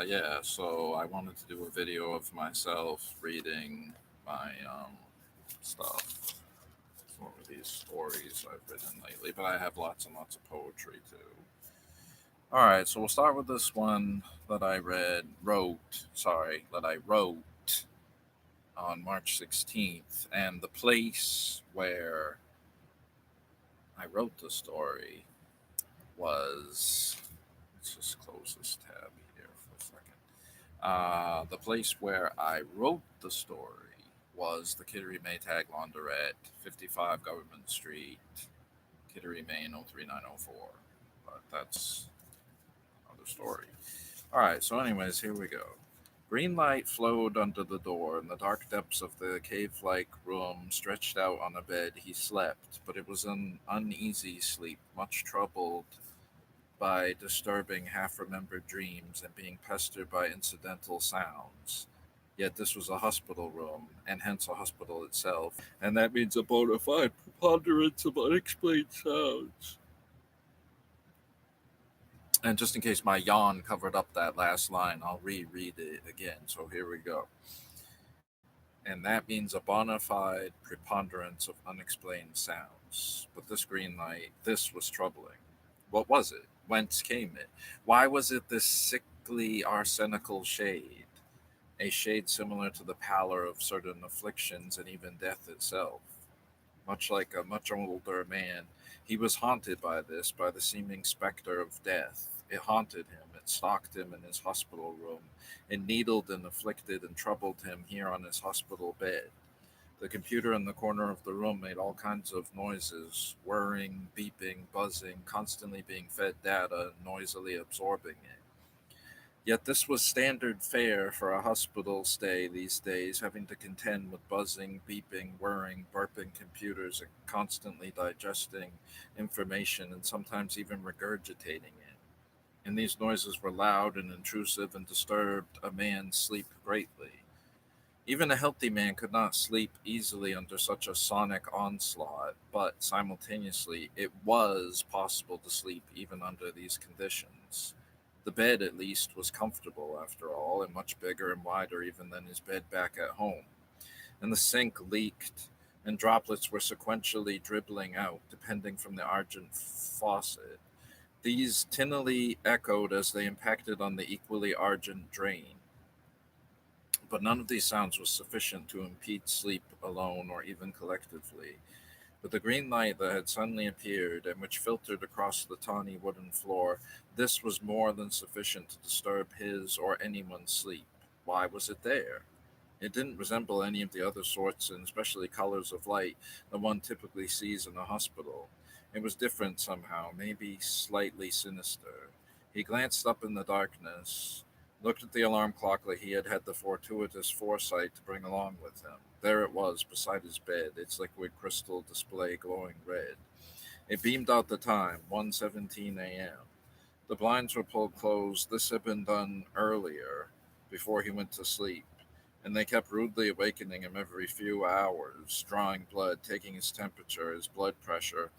Yeah, so I wanted to do a video of myself reading my stuff. What were these stories I've written lately? But I have lots and lots of poetry too. All right, so we'll start with this one that I wrote on March 16th. And the place where I wrote the story was. Let's just close this tab here for a second. The place where I wrote the story was the Kittery Maytag Laundrette, 55 Government Street, Kittery, Maine 03904. But that's another story. All right, so, anyways, here we go. Green light flowed under the door. In the dark depths of the cave like room, stretched out on a bed, he slept, but it was an uneasy sleep, much troubled by disturbing half remembered dreams and being pestered by incidental sounds. Yet this was a hospital room, and hence a hospital itself, and that means a bona fide preponderance of unexplained sounds. And just in case my yawn covered up that last line, I'll reread it again. So here we go. And that means a bona fide preponderance of unexplained sounds. But this green light, this was troubling. What was it? Whence came it? Why was it this sickly arsenical shade? A shade similar to the pallor of certain afflictions and even death itself. Much like a much older man, he was haunted by this, by the seeming specter of death. It haunted him, it stalked him in his hospital room, it needled and afflicted and troubled him here on his hospital bed. The computer in the corner of the room made all kinds of noises, whirring, beeping, buzzing, constantly being fed data and noisily absorbing it. Yet this was standard fare for a hospital stay these days, having to contend with buzzing, beeping, whirring, burping computers and constantly digesting information and sometimes even regurgitating it. And these noises were loud and intrusive and disturbed a man's sleep greatly. Even a healthy man could not sleep easily under such a sonic onslaught, but simultaneously it was possible to sleep even under these conditions. The bed, at least, was comfortable after all, and much bigger and wider even than his bed back at home. And the sink leaked, and droplets were sequentially dribbling out, depending from the argent faucet. These tinnily echoed as they impacted on the equally argent drain. But none of these sounds was sufficient to impede sleep alone or even collectively. With the green light that had suddenly appeared and which filtered across the tawny wooden floor, this was more than sufficient to disturb his or anyone's sleep. Why was it there? It didn't resemble any of the other sorts and especially colors of light that one typically sees in a hospital. It was different somehow, maybe slightly sinister. He glanced up in the darkness, looked at the alarm clock that he had had the fortuitous foresight to bring along with him. There it was, beside his bed, its liquid crystal display glowing red. It beamed out the time, 1:17 a.m. The blinds were pulled closed. This had been done earlier, before he went to sleep, and they kept rudely awakening him every few hours, drawing blood, taking his temperature, his blood pressure,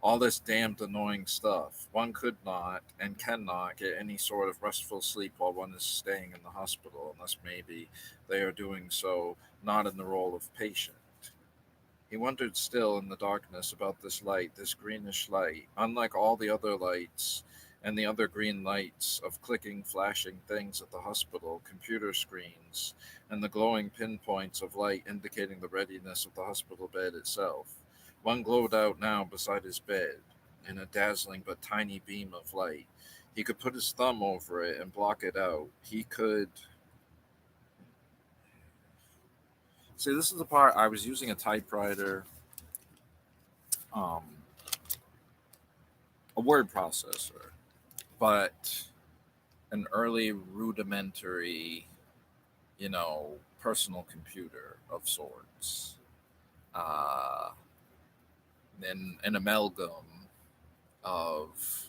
all this damned annoying stuff. One could not and cannot get any sort of restful sleep while one is staying in the hospital, unless maybe they are doing so not in the role of patient. He wondered still in the darkness about this light, this greenish light, unlike all the other lights and the other green lights of clicking, flashing things at the hospital, computer screens, and the glowing pinpoints of light indicating the readiness of the hospital bed itself. One glowed out now beside his bed in a dazzling but tiny beam of light. He could put his thumb over it and block it out. He could. See, this is the part I was using a typewriter, um, a word processor, but an early rudimentary, personal computer of sorts. Uh, then an amalgam of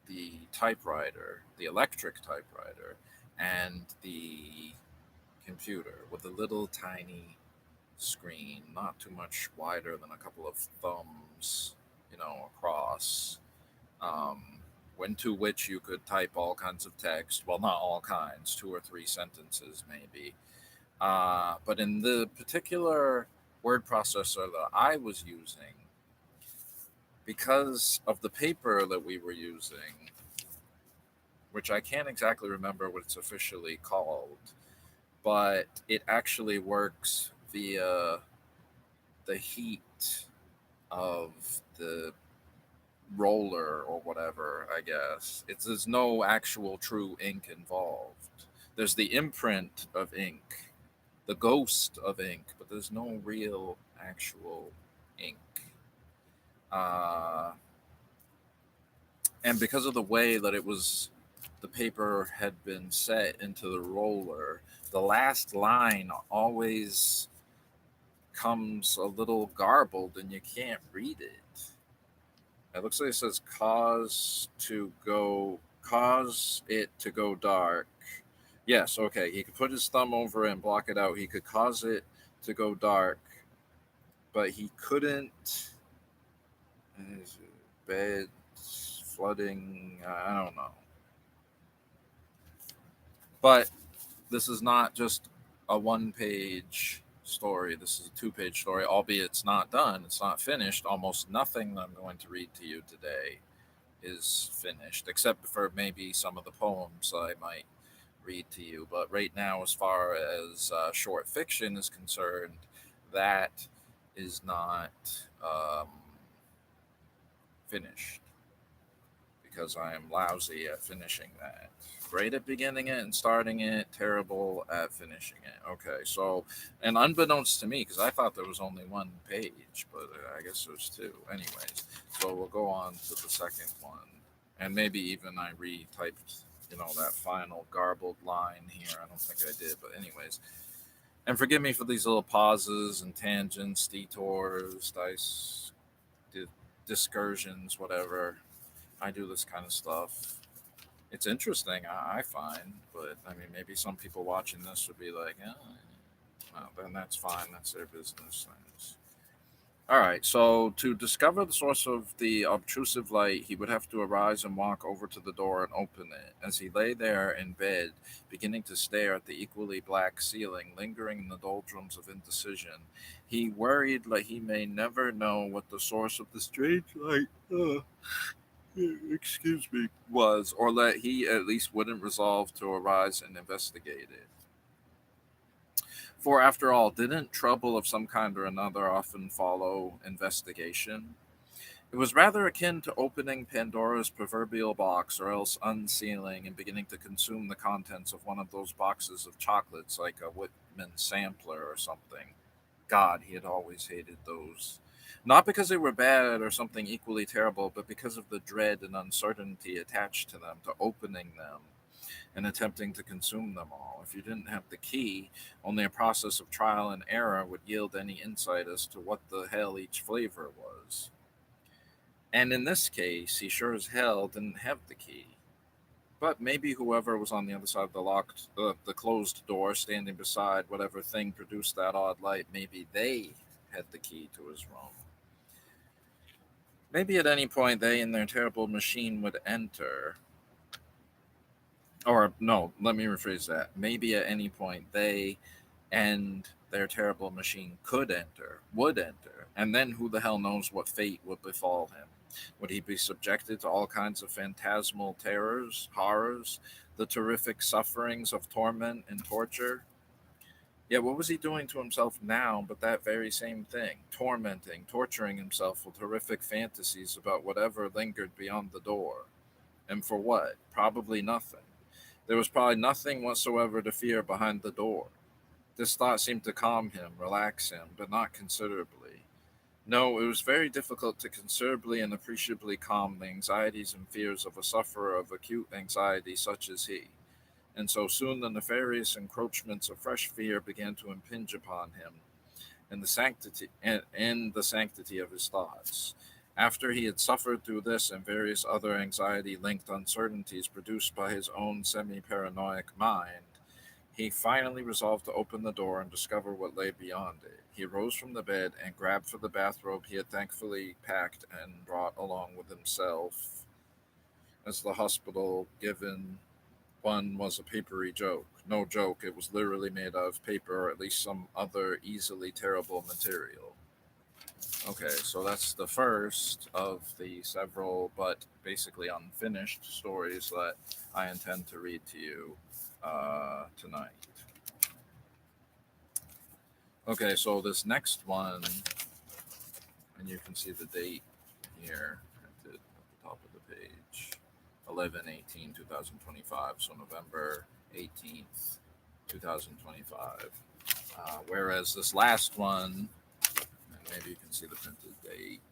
the typewriter, the electric typewriter, and the computer with a little tiny screen, not too much wider than a couple of thumbs, across. Um, into which you could type all kinds of text. Well, not all kinds, two or three sentences maybe. But in the particular word processor that I was using, because of the paper that we were using, which I can't exactly remember what it's officially called, but it actually works via the heat of the roller or whatever, I guess. There's no actual true ink involved. There's the imprint of ink, the ghost of ink, but there's no real actual ink. Uh, and because of the way that the paper had been set into the roller, the last line always comes a little garbled and you can't read it. It looks like it says cause it to go dark. Yes, okay. He could put his thumb over it and block it out. He could cause it to go dark, but he couldn't. Bed flooding. I don't know. But this is not just a one-page story. This is a two-page story, albeit it's not done. It's not finished. Almost nothing that I'm going to read to you today is finished, except for maybe some of the poems I might read to you. But right now, as far as short fiction is concerned, that is not finished because I am lousy at finishing that. Great at beginning it and starting it, terrible at finishing it. Okay, so, and unbeknownst to me, because I thought there was only one page, but I guess there's two. Anyways, so we'll go on to the second one. And maybe even I retyped, that final garbled line here. I don't think I did, but anyways. And forgive me for these little pauses and tangents, detours, discursions, whatever. I do this kind of stuff. It's interesting, I find, but I mean, maybe some people watching this would be like, well, then that's fine. That's their business. All right, so to discover the source of the obtrusive light, he would have to arise and walk over to the door and open it. As he lay there in bed, beginning to stare at the equally black ceiling, lingering in the doldrums of indecision, he worried that he may never know what the source of the strange light, excuse me, was, or that he at least wouldn't resolve to arise and investigate it. For after all, didn't trouble of some kind or another often follow investigation? It was rather akin to opening Pandora's proverbial box, or else unsealing and beginning to consume the contents of one of those boxes of chocolates like a Whitman sampler or something. God, he had always hated those. Not because they were bad or something equally terrible, but because of the dread and uncertainty attached to them, to opening them and attempting to consume them all. If you didn't have the key, only a process of trial and error would yield any insight as to what the hell each flavor was. And in this case, he sure as hell didn't have the key. But maybe whoever was on the other side of the closed door, standing beside whatever thing produced that odd light, maybe they had the key to his room. Maybe at any point they and their terrible machine would enter. Or, no, let me rephrase that. Maybe at any point they and their terrible machine would enter. And then who the hell knows what fate would befall him? Would he be subjected to all kinds of phantasmal terrors, horrors, the terrific sufferings of torment and torture? Yet what was he doing to himself now but that very same thing, torturing himself with horrific fantasies about whatever lingered beyond the door? And for what? Probably nothing. There was probably nothing whatsoever to fear behind the door. This thought seemed to calm him, relax him, but not considerably. No, it was very difficult to considerably and appreciably calm the anxieties and fears of a sufferer of acute anxiety such as he. And so soon the nefarious encroachments of fresh fear began to impinge upon him, and the sanctity of his thoughts. After he had suffered through this and various other anxiety-linked uncertainties produced by his own semi-paranoid mind, he finally resolved to open the door and discover what lay beyond it. He rose from the bed and grabbed for the bathrobe he had thankfully packed and brought along with himself. as the hospital given one was a papery joke. No joke, it was literally made out of paper or at least some other easily tearable material. Okay, so that's the first of the several but basically unfinished stories that I intend to read to you tonight. Okay, so this next one, and you can see the date here at the top of the page, 11/18/2025. So November 18th, 2025. Whereas this last one, and maybe you can see the printed date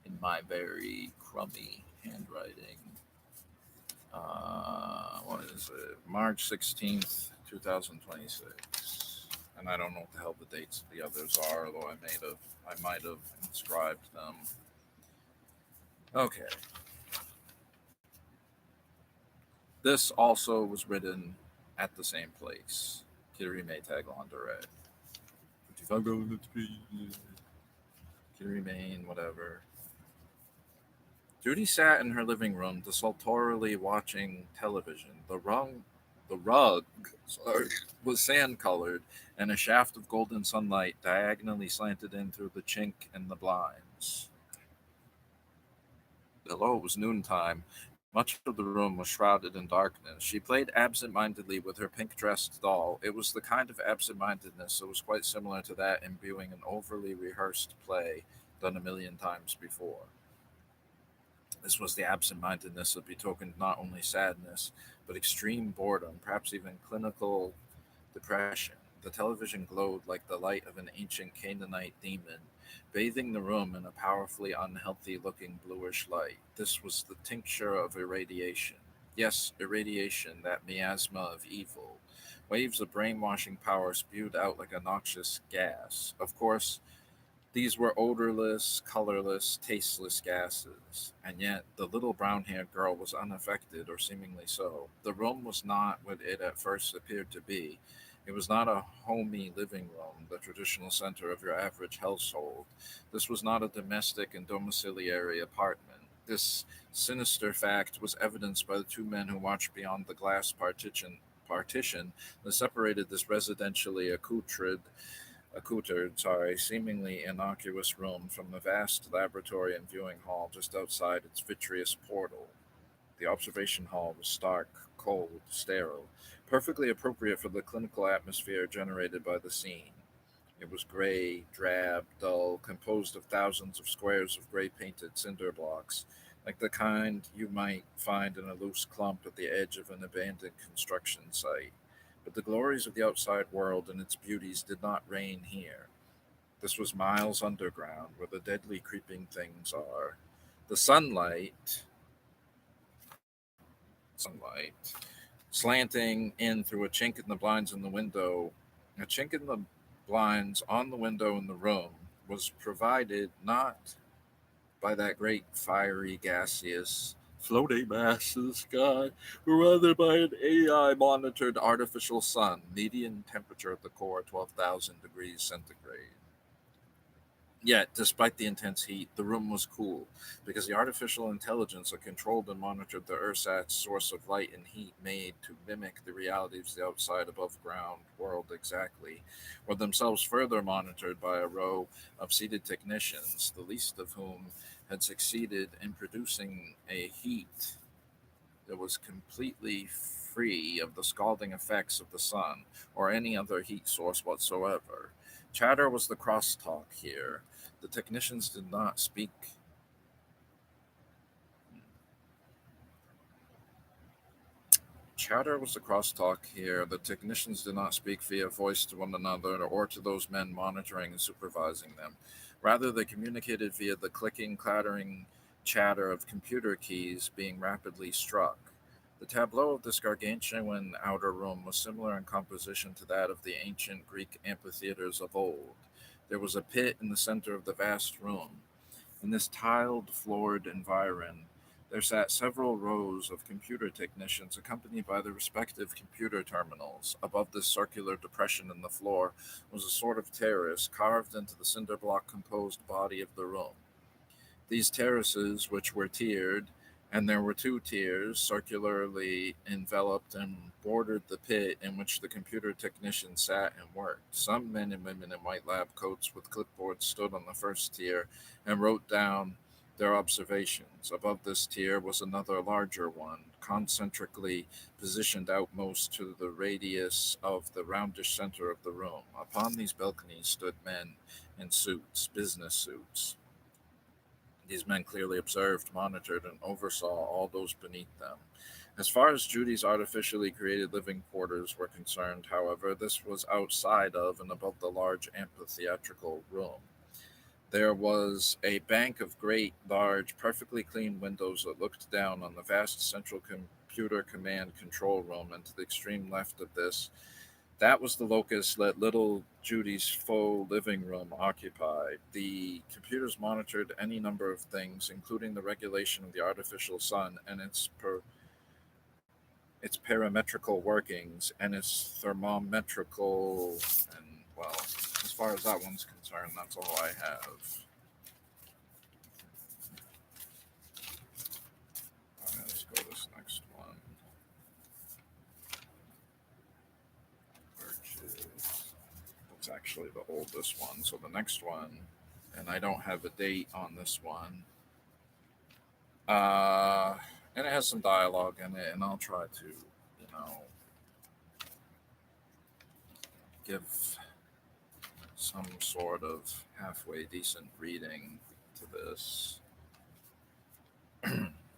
in my very crummy handwriting. What is it? March 16th, 2026. And I don't know what the hell the dates of the others are, although I might have inscribed them. Okay. This also was written at the same place. Kiri Maytag Laundrette. 55 minutes, please. Kiri Main, whatever. Judy sat in her living room, desultorily watching television. The rug, sorry, was sand-colored, and a shaft of golden sunlight diagonally slanted in through the chink in the blinds. Although it was noontime, much of the room was shrouded in darkness. She played absent-mindedly with her pink-dressed doll. It was the kind of absent-mindedness that was quite similar to that imbuing an overly rehearsed play done a million times before. This was the absent-mindedness that betokened not only sadness, but extreme boredom, perhaps even clinical depression. The television glowed like the light of an ancient Canaanite demon, bathing the room in a powerfully unhealthy-looking bluish light. This was the tincture of irradiation. Yes, irradiation, that miasma of evil. Waves of brainwashing power spewed out like a noxious gas. Of course, these were odorless, colorless, tasteless gases, and yet the little brown haired girl was unaffected, or seemingly so. The room was not what it at first appeared to be. It was not a homey living room, the traditional center of your average household. This was not a domestic and domiciliary apartment. This sinister fact was evidenced by the two men who watched beyond the glass partition that separated this residentially accoutred, seemingly innocuous room from the vast laboratory and viewing hall just outside its vitreous portal. The observation hall was stark, cold, sterile, perfectly appropriate for the clinical atmosphere generated by the scene. It was gray, drab, dull, composed of thousands of squares of gray painted cinder blocks, like the kind you might find in a loose clump at the edge of an abandoned construction site. But the glories of the outside world and its beauties did not reign here. This was miles underground, where the deadly creeping things are. The sunlight, slanting in through a chink in the blinds in the window, a chink in the blinds on the window in the room, was provided not by that great fiery gaseous floating masses, God, but rather by an AI monitored artificial sun, median temperature at the core 12,000 degrees centigrade. Yet, despite the intense heat, the room was cool because the artificial intelligence that controlled and monitored the ersatz source of light and heat made to mimic the realities of the outside above ground world exactly, were themselves further monitored by a row of seated technicians, the least of whom had succeeded in producing a heat that was completely free of the scalding effects of the sun or any other heat source whatsoever. Chatter was the crosstalk here. The technicians did not speak. Chatter was the crosstalk here. The technicians did not speak via voice to one another or to those men monitoring and supervising them. Rather, they communicated via the clicking, clattering chatter of computer keys being rapidly struck. The tableau of this gargantuan outer room was similar in composition to that of the ancient Greek amphitheaters of old. There was a pit in the center of the vast room. In this tiled floored environ, there sat several rows of computer technicians accompanied by their respective computer terminals. Above this circular depression in the floor was a sort of terrace carved into the cinder block composed body of the room. These terraces, which were tiered and there were two tiers circularly enveloped and bordered the pit in which the computer technicians sat and worked. Some men and women in white lab coats with clipboards stood on the first tier and wrote down their observations. Above this tier was another larger one, concentrically positioned outmost to the radius of the roundish center of the room. Upon these balconies stood men in suits, business suits. These men clearly observed, monitored, and oversaw all those beneath them. As far as Judy's artificially created living quarters were concerned, however, this was outside of and above the large amphitheatrical room. There was a bank of great, large, perfectly clean windows that looked down on the vast central computer command control room, and to the extreme left of this, that was the locus that little Judy's faux living room occupied. The computers monitored any number of things, including the regulation of the artificial sun and its parametrical workings and its thermometrical. And, well, as far as that one's concerned, that's all I have. All right, let's go to this next one. It's actually the oldest one. So the next one, and I don't have a date on this one. Uh, and it has some dialogue in it, and I'll try to, give some sort of halfway decent reading to this.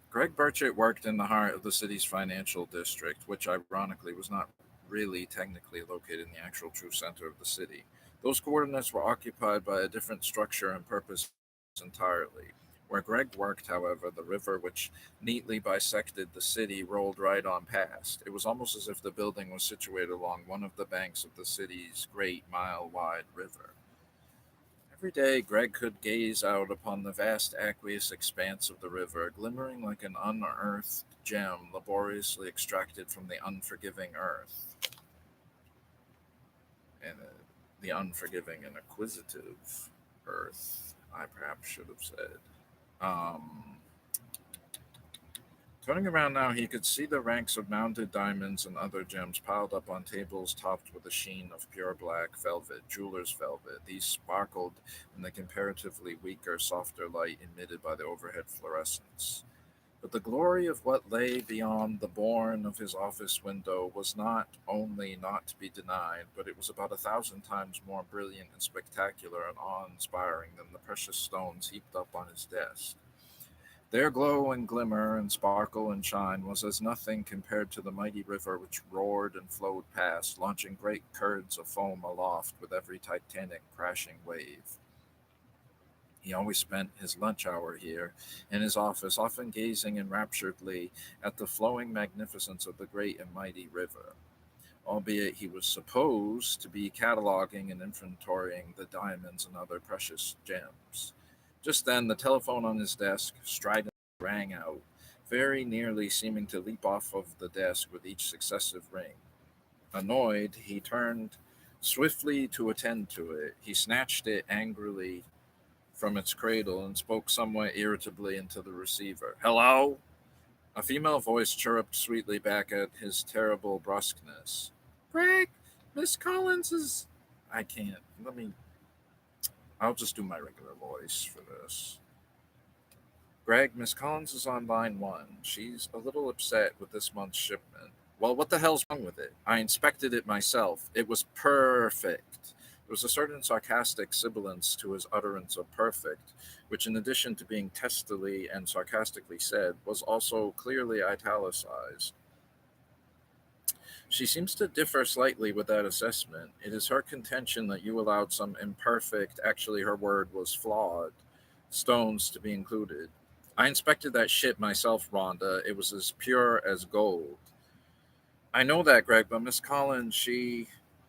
Greg Burchett worked in the heart of the city's financial district, which ironically was not really technically located in the actual true center of the city. Those coordinates were occupied by a different structure and purpose entirely. Where Greg worked, however, the river which neatly bisected the city rolled right on past. It was almost as if the building was situated along one of the banks of the city's great mile-wide river. Every day, Greg could gaze out upon the vast aqueous expanse of the river, glimmering like an unearthed gem laboriously extracted from the unforgiving earth. And the unforgiving and acquisitive earth, I perhaps should have said. Um, Turning around now, he could see the ranks of mounted diamonds and other gems piled up on tables topped with a sheen of pure black velvet, jeweler's velvet. These sparkled in the comparatively weaker, softer light emitted by the overhead fluorescence. But the glory of what lay beyond the bourne of his office window was not only not to be denied, but it was about 1,000 times more brilliant and spectacular and awe-inspiring than the precious stones heaped up on his desk. Their glow and glimmer and sparkle and shine was as nothing compared to the mighty river which roared and flowed past, launching great curds of foam aloft with every titanic crashing wave. He always spent his lunch hour here in his office, often gazing enrapturedly at the flowing magnificence of the great and mighty river, albeit he was supposed to be cataloging and inventorying the diamonds and other precious gems. Just then, the telephone on his desk stridently rang out, very nearly seeming to leap off of the desk with each successive ring. Annoyed, he turned swiftly to attend to it. He snatched it angrily from its cradle and spoke somewhat irritably into the receiver. "Hello?" A female voice chirruped sweetly back at his terrible brusqueness. "Greg, Miss Collins is." I can't. Let me. I'll just do my regular voice for this. "Greg, Miss Collins is on line one. She's a little upset with this month's shipment." "Well, what the hell's wrong with it? I inspected it myself. It was perfect." There was a certain sarcastic sibilance to his utterance of perfect, which, in addition to being testily and sarcastically said, was also clearly italicized. "She seems to differ slightly with that assessment. It is her contention that you allowed some imperfect, actually, her word was flawed, stones to be included. I inspected that shit myself, Rhonda. It was as pure as gold." "I know that, Greg, but Miss Collins, she."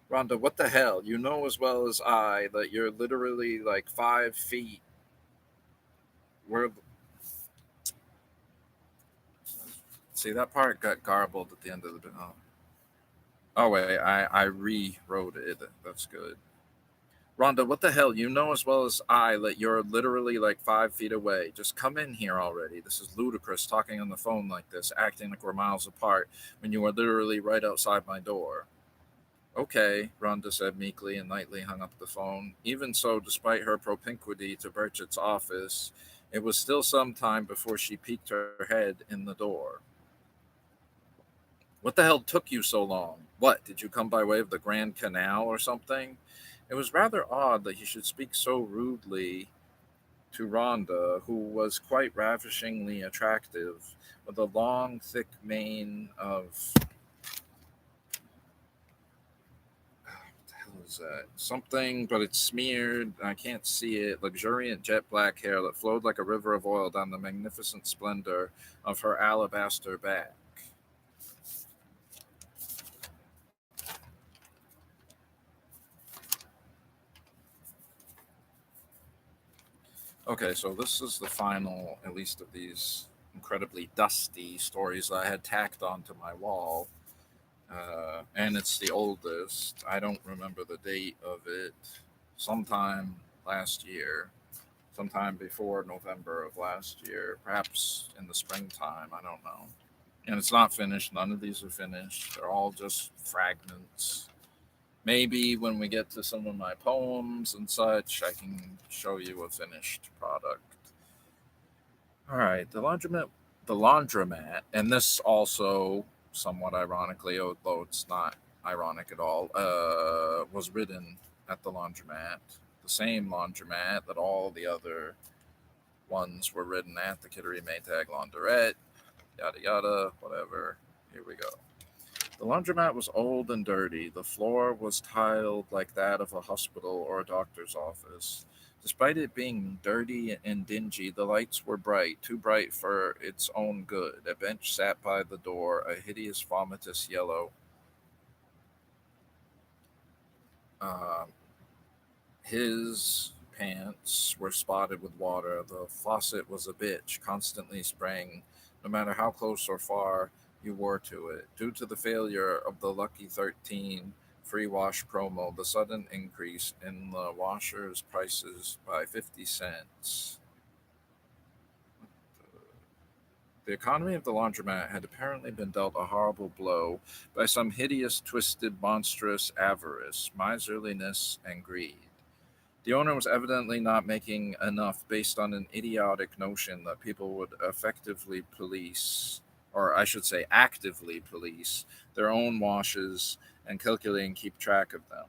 "Rhonda, what the hell? You know as well as I that you're literally like 5 feet. We're. See, that part got garbled at the end of the. Oh, wait, I rewrote it. That's good. Rhonda, what the hell? You know as well as I that you're literally like 5 feet away. Just come in here already. This is ludicrous talking on the phone like this, acting like we're miles apart when you are literally right outside my door. Okay, Rhonda said meekly and lightly hung up the phone. Even so, despite her propinquity to Burchett's office, it was still some time before she peeked her head in the door. What the hell took you so long? What, did you come by way of the Grand Canal or something? It was rather odd that he should speak so rudely to Rhonda, who was quite ravishingly attractive, with a long, thick mane of what the hell is that? Something, but it's smeared. I can't see it. Luxuriant jet black hair that flowed like a river of oil down the magnificent splendor of her alabaster back. Okay, so this is the final, at least of these incredibly dusty stories that I had tacked onto my wall. And it's the oldest. I don't remember the date of it. Sometime last year, sometime before November of last year, perhaps in the springtime. I don't know. And it's not finished. None of these are finished. They're all just fragments. Maybe when we get to some of my poems and such, I can show you a finished product. All right, the laundromat, and this also, somewhat ironically, although it's not ironic at all, was written at the laundromat, the same laundromat that all the other ones were written at, the Kittery Maytag Laundrette, yada yada, whatever. Here we go. The laundromat was old and dirty. The floor was tiled like that of a hospital or a doctor's office. Despite it being dirty and dingy, the lights were bright, too bright for its own good. A bench sat by the door, a hideous vomitous yellow. Um, his pants were spotted with water. The faucet was a bitch, constantly spraying, no matter how close or far you wore to it. Due to the failure of the Lucky 13 free wash promo, the sudden increase in the washer's prices by 50 cents. The economy of the laundromat had apparently been dealt a horrible blow by some hideous, twisted, monstrous avarice, miserliness, and greed. The owner was evidently not making enough based on an idiotic notion that people would effectively police, or I should say actively police, their own washes and calculate and keep track of them.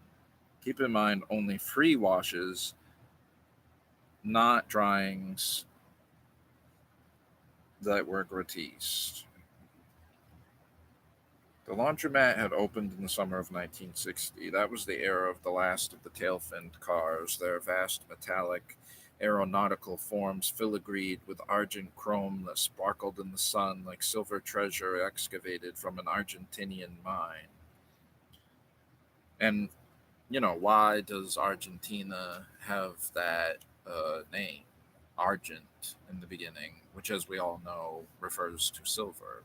Keep in mind, only free washes, not dryings that were gratis. The laundromat had opened in the summer of 1960. That was the era of the last of the tail-finned cars, their vast metallic aeronautical forms filigreed with argent chrome that sparkled in the sun like silver treasure excavated from an Argentinian mine. And, why does Argentina have that name, Argent, in the beginning, which, as we all know, refers to silver?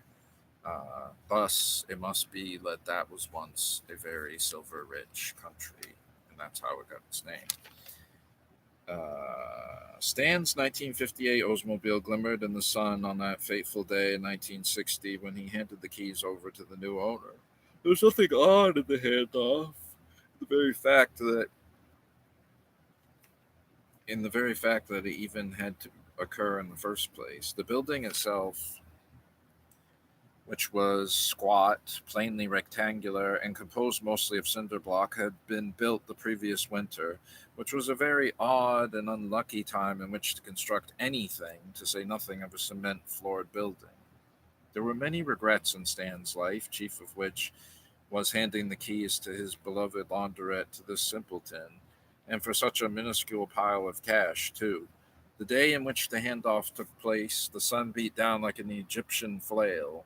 Thus, it must be that that was once a very silver rich country, and that's how it got its name. Stan's 1958 Oldsmobile glimmered in the sun on that fateful day in 1960 when he handed the keys over to the new owner. There was nothing odd in the handoff. The very fact that, in the very fact that it even had to occur in the first place, the building itself, which was squat, plainly rectangular, and composed mostly of cinder block, had been built the previous winter, which was a very odd and unlucky time in which to construct anything, to say nothing of a cement floored building. There were many regrets in Stan's life, chief of which was handing the keys to his beloved launderette to this simpleton, and for such a minuscule pile of cash, too. The day in which the handoff took place, the sun beat down like an Egyptian flail.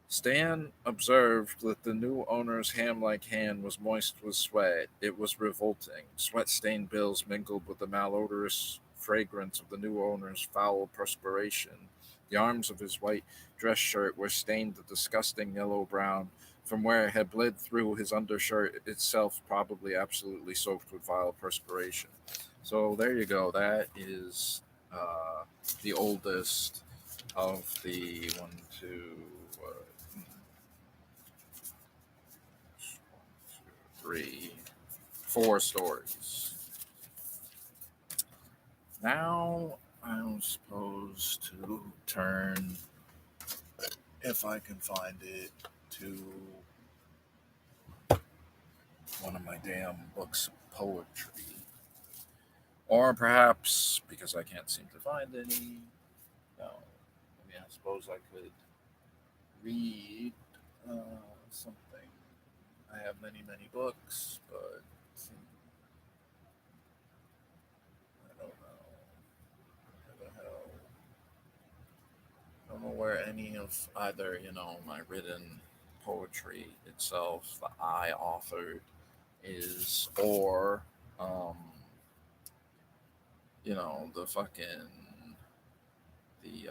Stan observed that the new owner's ham-like hand was moist with sweat. It was revolting. Sweat-stained bills mingled with the malodorous fragrance of the new owner's foul perspiration. The arms of his white dress shirt were stained a disgusting yellow-brown, from where it had bled through his undershirt itself, probably absolutely soaked with vile perspiration. So there you go. That is uh, the oldest of the one, two, three, four stories. Now I'm supposed to turn, if I can find it, to one of my damn books of poetry. Or perhaps, because I can't seem to find any, no. I mean, I suppose I could read something. I have many, many books, but I don't know. What the hell? I don't know where any of either, my written poetry itself that I authored is, or, um, the fucking, the,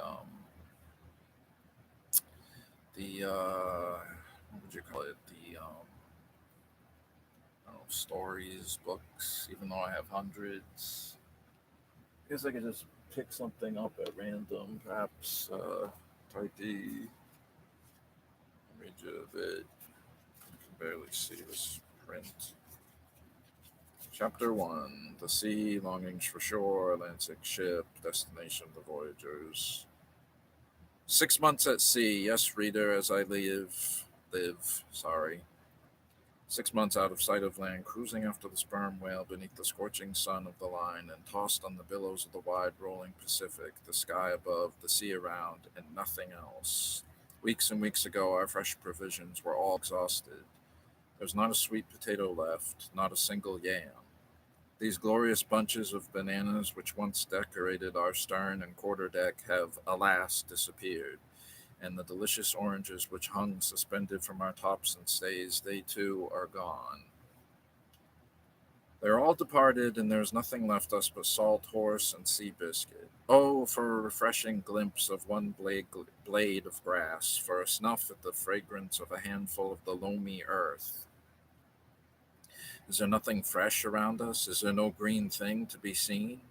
what would you call it? I don't know, stories, books, even though I have hundreds. I guess I could just pick something up at random, perhaps type the read you a bit. You can barely see this print. Chapter 1: The Sea, Longings for Shore, Atlantic Ship, Destination of the Voyagers. 6 months at sea, yes, reader, as I live, 6 months out of sight of land, cruising after the sperm whale beneath the scorching sun of the line, and tossed on the billows of the wide rolling Pacific, the sky above, the sea around, and nothing else. Weeks and weeks ago, our fresh provisions were all exhausted. There was not a sweet potato left, not a single yam. These glorious bunches of bananas, which once decorated our stern and quarter deck, have, alas, disappeared, and the delicious oranges which hung suspended from our tops and stays, they too are gone. They are all departed, and there is nothing left us but salt horse and sea biscuit. Oh, for a refreshing glimpse of one blade of grass, for a snuff at the fragrance of a handful of the loamy earth. Is there nothing fresh around us? Is there no green thing to be seen?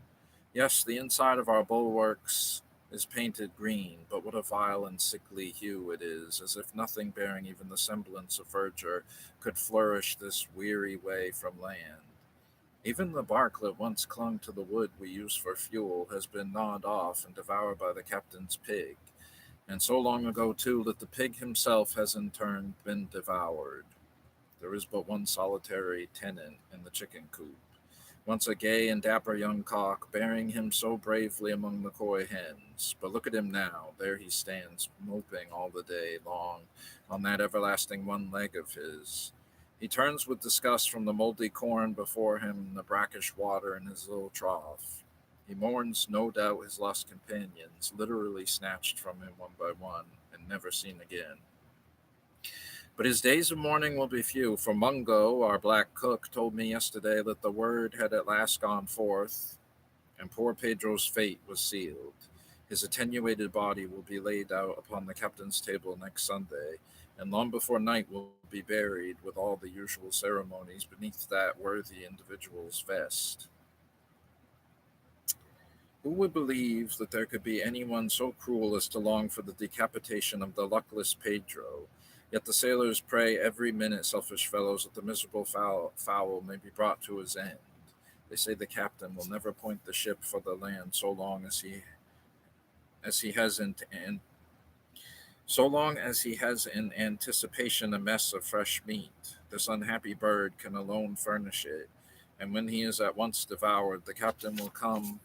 Yes, the inside of our bulwarks is painted green, but what a vile and sickly hue it is, as if nothing bearing even the semblance of verdure could flourish this weary way from land. Even the bark that once clung to the wood we use for fuel has been gnawed off and devoured by the captain's pig, and so long ago, too, that the pig himself has in turn been devoured. There is but one solitary tenant in the chicken coop, once a gay and dapper young cock, bearing him so bravely among the coy hens. But look at him now, there he stands, moping all the day long on that everlasting one leg of his. He turns with disgust from the moldy corn before him and the brackish water in his little trough. He mourns, no doubt, his lost companions, literally snatched from him one by one and never seen again. But his days of mourning will be few, for Mungo, our black cook, told me yesterday that the word had at last gone forth, and poor Pedro's fate was sealed. His attenuated body will be laid out upon the captain's table next Sunday, and long before night will be buried with all the usual ceremonies beneath that worthy individual's vest. Who would believe that there could be anyone so cruel as to long for the decapitation of the luckless Pedro? Yet the sailors pray every minute, selfish fellows, that the miserable fowl may be brought to his end. They say the captain will never point the ship for the land so long as he has in anticipation a mess of fresh meat. This unhappy bird can alone furnish it, and when he is at once devoured, the captain will come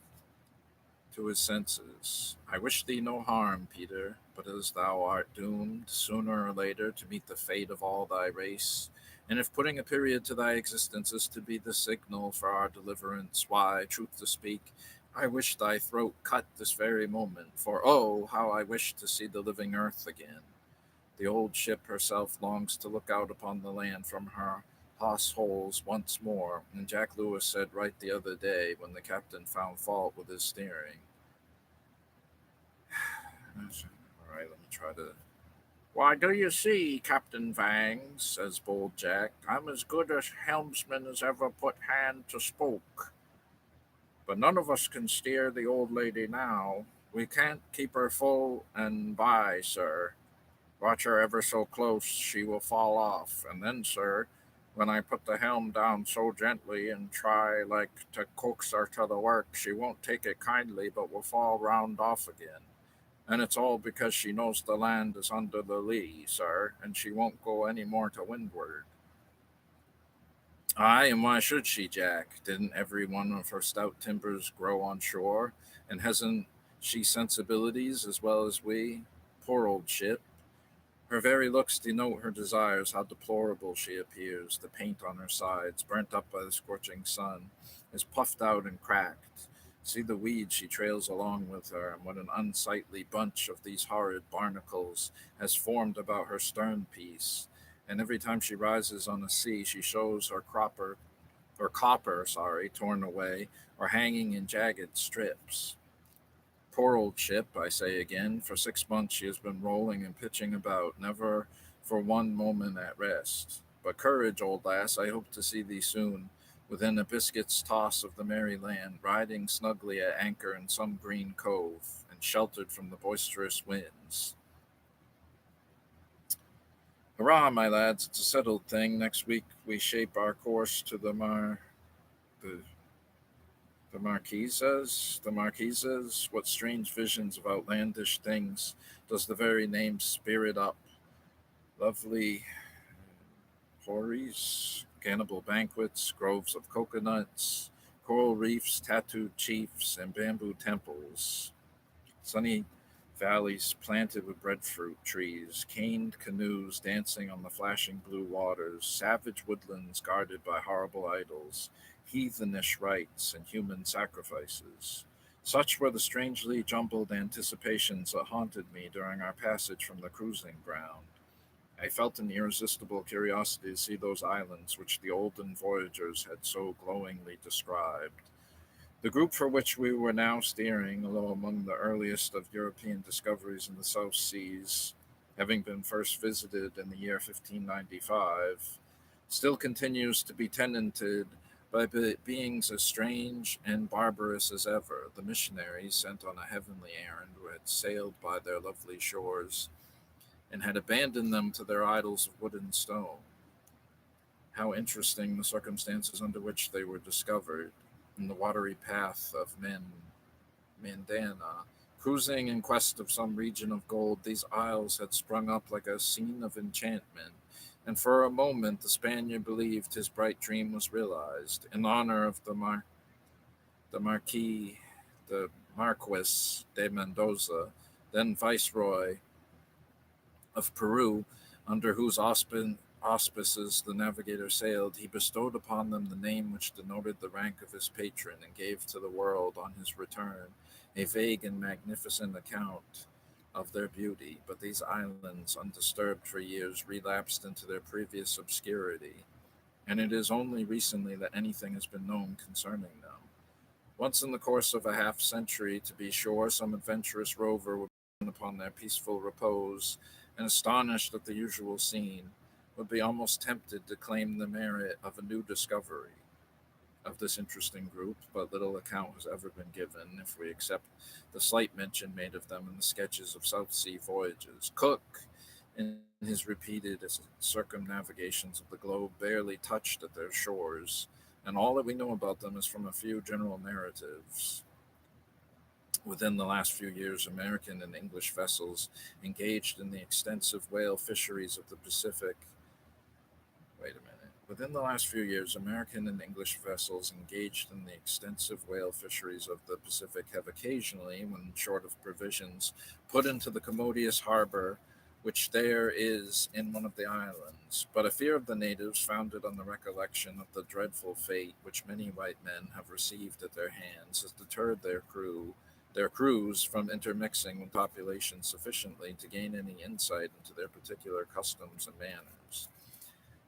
to his senses. I wish thee no harm, Peter, but as thou art doomed, sooner or later, to meet the fate of all thy race, and if putting a period to thy existence is to be the signal for our deliverance, why, truth to speak, I wish thy throat cut this very moment, for oh, how I wish to see the living earth again. The old ship herself longs to look out upon the land from her hawse holes once more, and Jack Lewis said right the other day when the captain found fault with his steering. All right, let me try to Why, do you see, Captain Vang, says bold Jack, I'm as good a helmsman as ever put hand to spoke. But none of us can steer the old lady now. We can't keep her full and by, sir. Watch her ever so close, she will fall off. And then, sir, when I put the helm down so gently and try like to coax her to the work, she won't take it kindly, but will fall round off again. And it's all because she knows the land is under the lee, sir, and she won't go any more to windward. Aye, and why should she, Jack? Didn't every one of her stout timbers grow on shore? And hasn't she sensibilities as well as we? Poor old ship. Her very looks denote her desires. How deplorable she appears. The paint on her sides, burnt up by the scorching sun, is puffed out and cracked. See the weeds she trails along with her, and what an unsightly bunch of these horrid barnacles has formed about her stern piece. And every time she rises on the sea, she shows her copper, torn away, or hanging in jagged strips. Poor old ship, I say again. For 6 months she has been rolling and pitching about, never for one moment at rest. But courage, old lass, I hope to see thee soon, within a biscuit's toss of the merry land, riding snugly at anchor in some green cove, and sheltered from the boisterous winds. Hurrah, my lads, it's a settled thing. Next week we shape our course to the The Marquises? The Marquises? What strange visions of outlandish things does the very name spirit up? Lovely houris, cannibal banquets, groves of coconuts, coral reefs, tattooed chiefs, and bamboo temples. Sunny valleys planted with breadfruit trees, caned canoes dancing on the flashing blue waters, savage woodlands guarded by horrible idols, heathenish rites, and human sacrifices. Such were the strangely jumbled anticipations that haunted me during our passage from the cruising ground. I felt an irresistible curiosity to see those islands which the olden voyagers had so glowingly described. The group for which we were now steering, although among the earliest of European discoveries in the South Seas, having been first visited in the year 1595, still continues to be tenanted by beings as strange and barbarous as ever, the missionaries sent on a heavenly errand who had sailed by their lovely shores and had abandoned them to their idols of wood and stone. How interesting the circumstances under which they were discovered in the watery path of Mandana. Cruising in quest of some region of gold, these isles had sprung up like a scene of enchantment, and for a moment the Spaniard believed his bright dream was realized. In honor of the Marquis, the Marquis de Mendoza, then Viceroy of Peru, under whose auspices the navigator sailed, he bestowed upon them the name which denoted the rank of his patron, and gave to the world, on his return, a vague and magnificent account of their beauty. But these islands, undisturbed for years, relapsed into their previous obscurity, and it is only recently that anything has been known concerning them. Once in the course of a half century, to be sure, some adventurous rover would upon their peaceful repose, and astonished at the usual scene, would be almost tempted to claim the merit of a new discovery. Of this interesting group, but little account has ever been given, if we accept the slight mention made of them in the sketches of South Sea voyages. Cook, in his repeated circumnavigations of the globe, barely touched at their shores, and all that we know about them is from a few general narratives. Within the last few years, American and English vessels engaged in the extensive whale fisheries of the Pacific. Wait a minute. Within the last few years, American and English vessels engaged in the extensive whale fisheries of the Pacific have occasionally, when short of provisions, put into the commodious harbor which there is in one of the islands. But a fear of the natives, founded on the recollection of the dreadful fate which many white men have received at their hands, has deterred their crews from intermixing with population sufficiently to gain any insight into their particular customs and manners.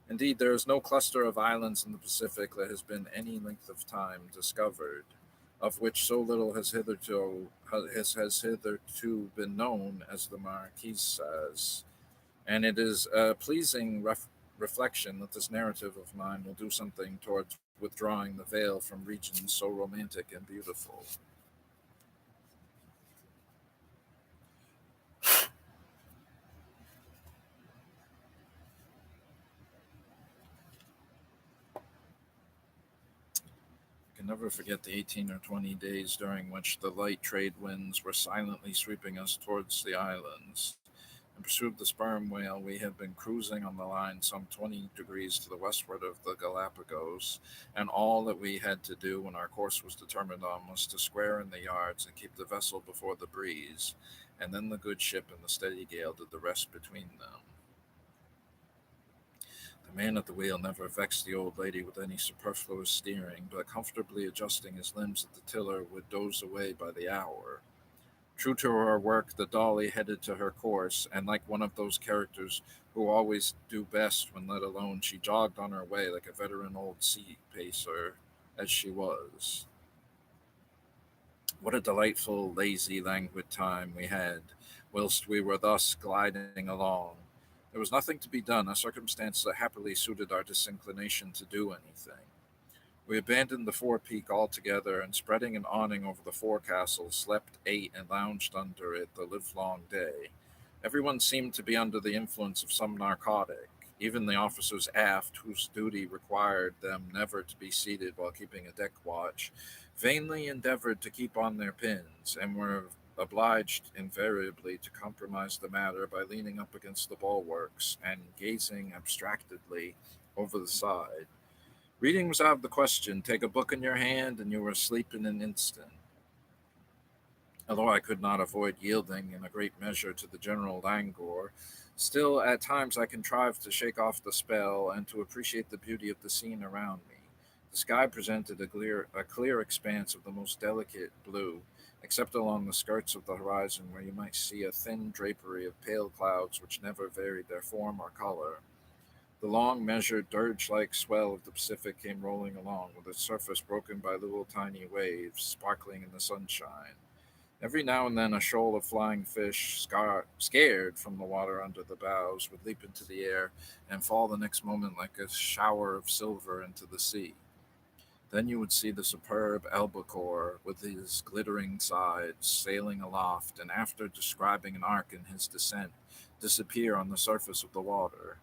Indeed, there is no cluster of islands in the Pacific that has been any length of time discovered, of which so little has hitherto been known as the Marquesas. And it is a pleasing reflection that this narrative of mine will do something towards withdrawing the veil from regions so romantic and beautiful. I can never forget the 18 or 20 days during which the light trade winds were silently sweeping us towards the islands. In pursuit of the sperm whale, we had been cruising on the line some 20 degrees to the westward of the Galapagos, and all that we had to do when our course was determined on was to square in the yards and keep the vessel before the breeze, and then the good ship and the steady gale did the rest between them. The man at the wheel never vexed the old lady with any superfluous steering, but comfortably adjusting his limbs at the tiller would doze away by the hour. True to her work, the Dolly headed to her course, and like one of those characters who always do best when let alone, she jogged on her way like a veteran old sea pacer as she was. What a delightful, lazy, languid time we had whilst we were thus gliding along. There was nothing to be done, a circumstance that happily suited our disinclination to do anything. We abandoned the forepeak altogether, and spreading an awning over the forecastle, slept, ate, and lounged under it the livelong day. Everyone seemed to be under the influence of some narcotic. Even the officers aft, whose duty required them never to be seated while keeping a deck watch, vainly endeavored to keep on their pins, and were obliged invariably to compromise the matter by leaning up against the bulwarks and gazing abstractedly over the side. Reading was out of the question. Take a book in your hand, and you were asleep in an instant. Although I could not avoid yielding in a great measure to the general languor, still at times I contrived to shake off the spell and to appreciate the beauty of the scene around me. The sky presented a clear expanse of the most delicate blue, except along the skirts of the horizon, where you might see a thin drapery of pale clouds which never varied their form or color. The long, measured, dirge like swell of the Pacific came rolling along, with its surface broken by little tiny waves, sparkling in the sunshine. Every now and then, a shoal of flying fish, scared from the water under the bows, would leap into the air and fall the next moment like a shower of silver into the sea. Then you would see the superb albacore, with his glittering sides, sailing aloft, and after describing an arc in his descent, disappear on the surface of the water.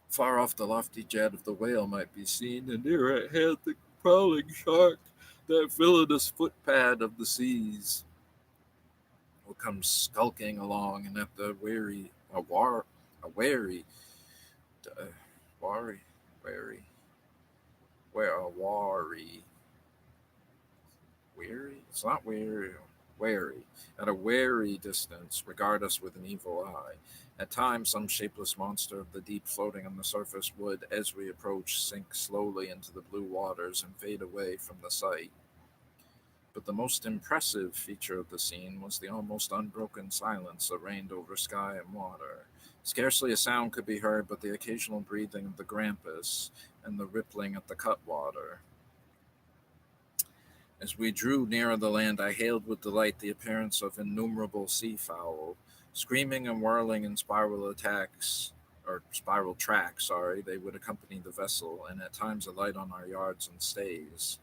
Far off, the lofty jet of the whale might be seen, and near at hand the prowling shark, that villainous footpad of the seas, will come skulking along, and at the a wary, uh, wary, wary, where a wary, weary. It's not weary. Wary. At a wary distance, regard us with an evil eye. At times, some shapeless monster of the deep floating on the surface would, as we approach, sink slowly into the blue waters and fade away from the sight. But the most impressive feature of the scene was the almost unbroken silence that reigned over sky and water. Scarcely a sound could be heard but the occasional breathing of the grampus and the rippling at the cutwater. As we drew nearer the land, I hailed with delight the appearance of innumerable seafowl, screaming and whirling in spiral tracks, sorry, they would accompany the vessel, and at times alight on our yards and stays.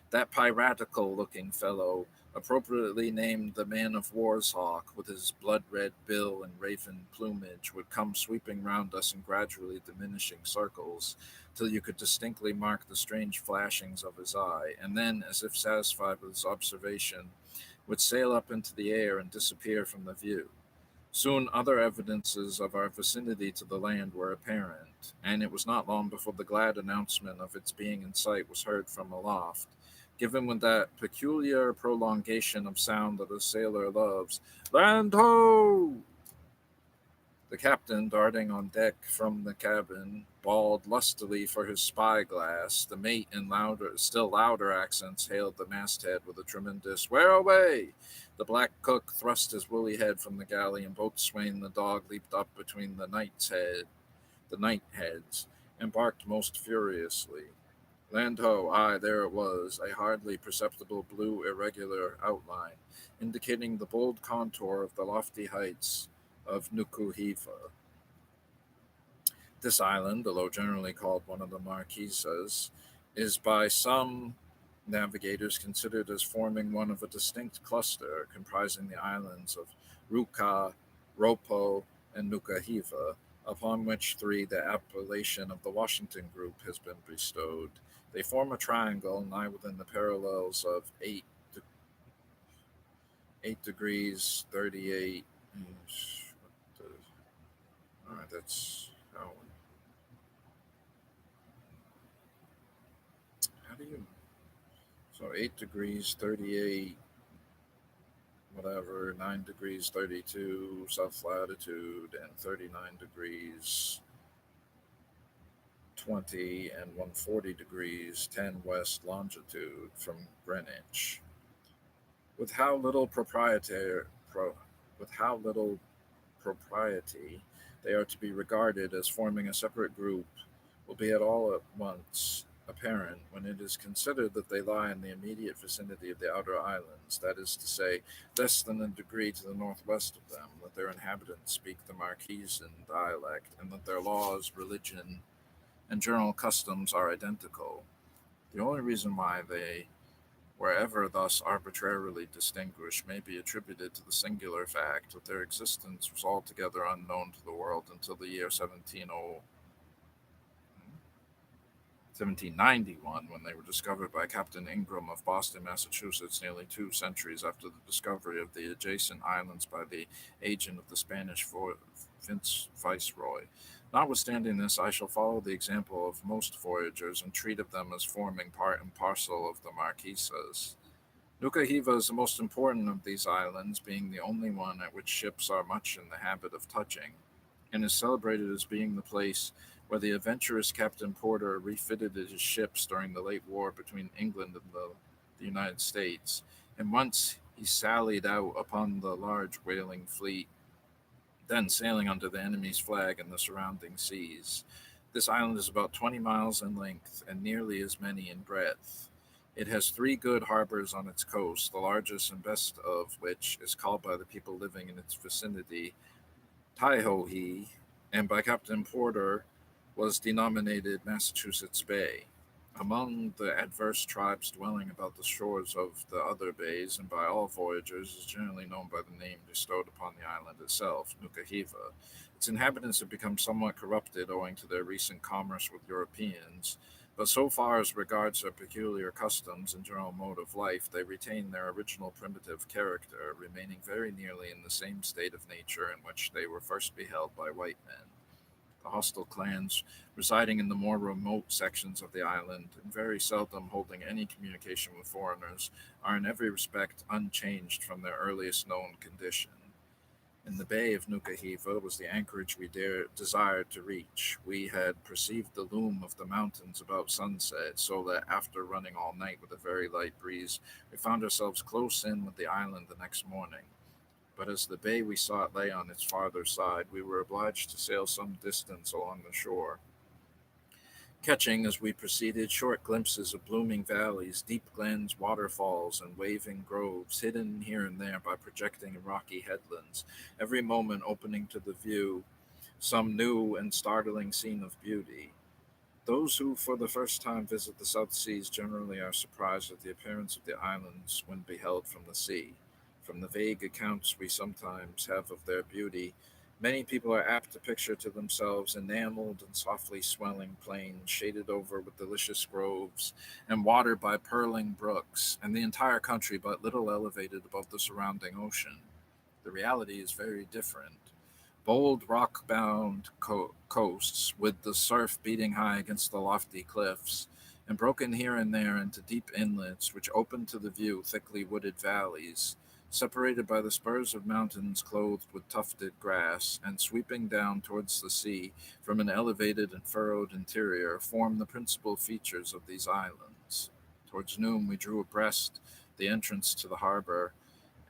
That piratical looking fellow, appropriately named the Man of War's Hawk, with his blood red bill and raven plumage, would come sweeping round us in gradually diminishing circles, till you could distinctly mark the strange flashings of his eye, and then, as if satisfied with his observation, would sail up into the air and disappear from the view. Soon other evidences of our vicinity to the land were apparent, and it was not long before the glad announcement of its being in sight was heard from aloft, given with that peculiar prolongation of sound that a sailor loves. Land ho! The captain, darting on deck from the cabin, bawled lustily for his spyglass. The mate, in still louder accents, hailed the masthead with a tremendous "Where away?" The black cook thrust his woolly head from the galley, and boatswain the dog leaped up between the night heads, and barked most furiously. Land ho! Aye, there it was, a hardly perceptible blue irregular outline, indicating the bold contour of the lofty heights of Nukuhiva. This island, although generally called one of the Marquesas, is by some navigators considered as forming one of a distinct cluster comprising the islands of Ruka, Ropo, and Nukahiva, upon which three the appellation of the Washington Group has been bestowed. They form a triangle and lie within the parallels of 8 degrees 38. All right, how do you, so 8 degrees 38, whatever, 9 degrees 32 south latitude, and 39 degrees 20 and 140 degrees 10 west longitude from Greenwich. With how little with how little propriety they are to be regarded as forming a separate group will be at all at once apparent when it is considered that they lie in the immediate vicinity of the outer islands, that is to say, less than a degree to the northwest of them, that their inhabitants speak the Marquesan dialect, and that their laws, religion, and general customs are identical. The only reason why they wherever thus arbitrarily distinguished may be attributed to the singular fact that their existence was altogether unknown to the world until the year 1791, when they were discovered by Captain Ingram of Boston, Massachusetts, nearly 2 centuries after the discovery of the adjacent islands by the agent of the Spanish viceroy. Notwithstanding this, I shall follow the example of most voyagers and treat of them as forming part and parcel of the Marquesas. Nukahiva is the most important of these islands, being the only one at which ships are much in the habit of touching, and is celebrated as being the place where the adventurous Captain Porter refitted his ships during the late war between England and the United States, and once he sallied out upon the large whaling fleet, then sailing under the enemy's flag in the surrounding seas. This island is about 20 miles in length and nearly as many in breadth. It has three good harbors on its coast, the largest and best of which is called by the people living in its vicinity Taihohe, and by Captain Porter was denominated Massachusetts Bay. Among the adverse tribes dwelling about the shores of the other bays, and by all voyagers, is generally known by the name bestowed upon the island itself, Nukahiva. Its inhabitants have become somewhat corrupted owing to their recent commerce with Europeans, but so far as regards their peculiar customs and general mode of life, they retain their original primitive character, remaining very nearly in the same state of nature in which they were first beheld by white men. The hostile clans residing in the more remote sections of the island, and very seldom holding any communication with foreigners, are in every respect unchanged from their earliest known condition. In the bay of Nukahiva was the anchorage we desired to reach. We had perceived the loom of the mountains about sunset, so that after running all night with a very light breeze, we found ourselves close in with the island the next morning. But as the bay we sought lay on its farther side, we were obliged to sail some distance along the shore, catching, as we proceeded, short glimpses of blooming valleys, deep glens, waterfalls, and waving groves, hidden here and there by projecting rocky headlands, every moment opening to the view some new and startling scene of beauty. Those who for the first time visit the South Seas generally are surprised at the appearance of the islands when beheld from the sea. From the vague accounts we sometimes have of their beauty, many people are apt to picture to themselves enameled and softly swelling plains, shaded over with delicious groves, and watered by purling brooks, and the entire country but little elevated above the surrounding ocean. The reality is very different. Bold rock bound coasts, with the surf beating high against the lofty cliffs, and broken here and there into deep inlets which open to the view thickly wooded valleys, separated by the spurs of mountains clothed with tufted grass, and sweeping down towards the sea from an elevated and furrowed interior, form the principal features of these islands. Towards noon we drew abreast the entrance to the harbor,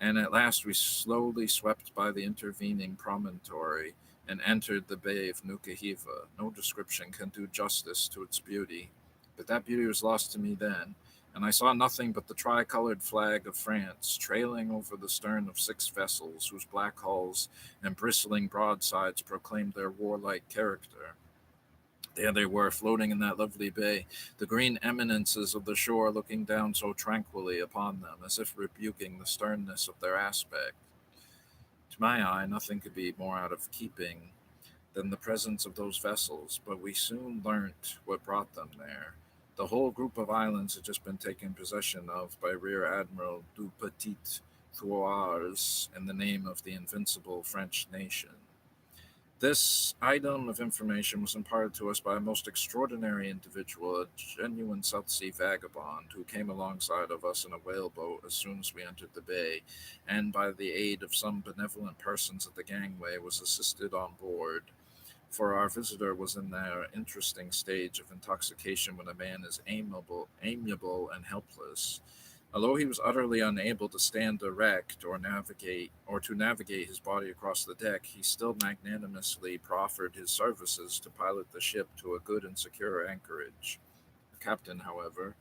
and at last we slowly swept by the intervening promontory and entered the bay of Nukahiva. No description can do justice to its beauty, but that beauty was lost to me then, and I saw nothing but the tricolored flag of France trailing over the stern of 6 vessels whose black hulls and bristling broadsides proclaimed their warlike character. There they were, floating in that lovely bay, the green eminences of the shore looking down so tranquilly upon them, as if rebuking the sternness of their aspect. To my eye, nothing could be more out of keeping than the presence of those vessels, but we soon learnt what brought them there. The whole group of islands had just been taken possession of by Rear Admiral du Petit Thouars in the name of the invincible French nation. This item of information was imparted to us by a most extraordinary individual, a genuine South Sea vagabond, who came alongside of us in a whaleboat as soon as we entered the bay, and by the aid of some benevolent persons at the gangway was assisted on board, for our visitor was in that interesting stage of intoxication when a man is amiable and helpless. Although he was utterly unable to stand erect or to navigate his body across the deck, he still magnanimously proffered his services to pilot the ship to a good and secure anchorage. The captain, however,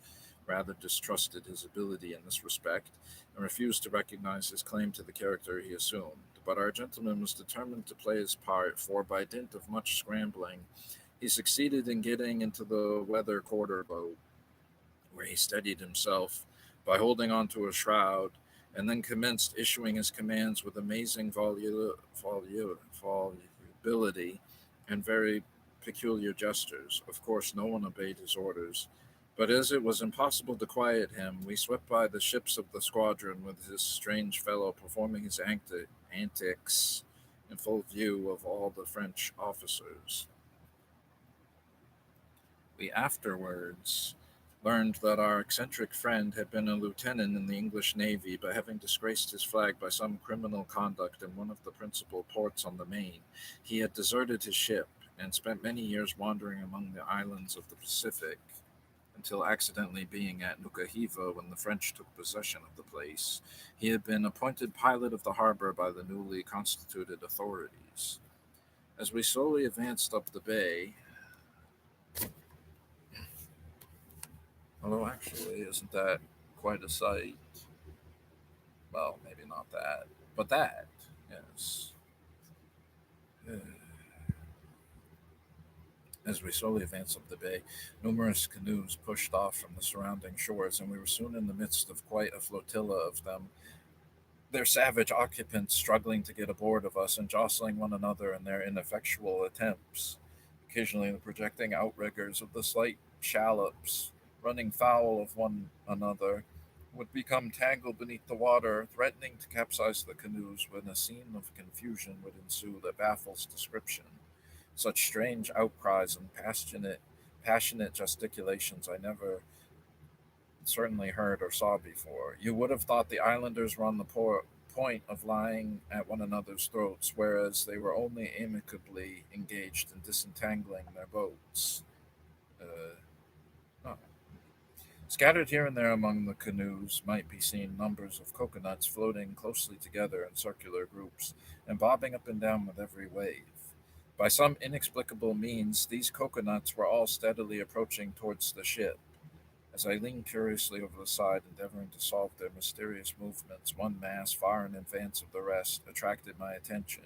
rather distrusted his ability in this respect and refused to recognize his claim to the character he assumed. But our gentleman was determined to play his part, for by dint of much scrambling, he succeeded in getting into the weather quarter boat, where he steadied himself by holding on to a shroud, and then commenced issuing his commands with amazing volubility and very peculiar gestures. Of course, no one obeyed his orders, but as it was impossible to quiet him, we swept by the ships of the squadron with this strange fellow performing his antics in full view of all the French officers. We afterwards learned that our eccentric friend had been a lieutenant in the English Navy, but having disgraced his flag by some criminal conduct in one of the principal ports on the Main, he had deserted his ship and spent many years wandering among the islands of the Pacific, until accidentally being at Nukahiva when the French took possession of the place, he had been appointed pilot of the harbor by the newly constituted authorities. As we slowly advanced up the bay, although actually, isn't that quite a sight? Well, maybe not that, but that, yes. As we slowly advanced up the bay, numerous canoes pushed off from the surrounding shores, and we were soon in the midst of quite a flotilla of them, their savage occupants struggling to get aboard of us and jostling one another in their ineffectual attempts. Occasionally, the projecting outriggers of the slight shallops, running foul of one another, would become tangled beneath the water, threatening to capsize the canoes when a scene of confusion would ensue that baffles description. Such strange outcries and passionate gesticulations I never certainly heard or saw before. You would have thought the islanders were on the point of lying at one another's throats, whereas they were only amicably engaged in disentangling their boats. Uh, oh. Scattered here and there among the canoes might be seen numbers of coconuts floating closely together in circular groups and bobbing up and down with every wave. By some inexplicable means, these coconuts were all steadily approaching towards the ship. As I leaned curiously over the side, endeavoring to solve their mysterious movements, one mass, far in advance of the rest, attracted my attention.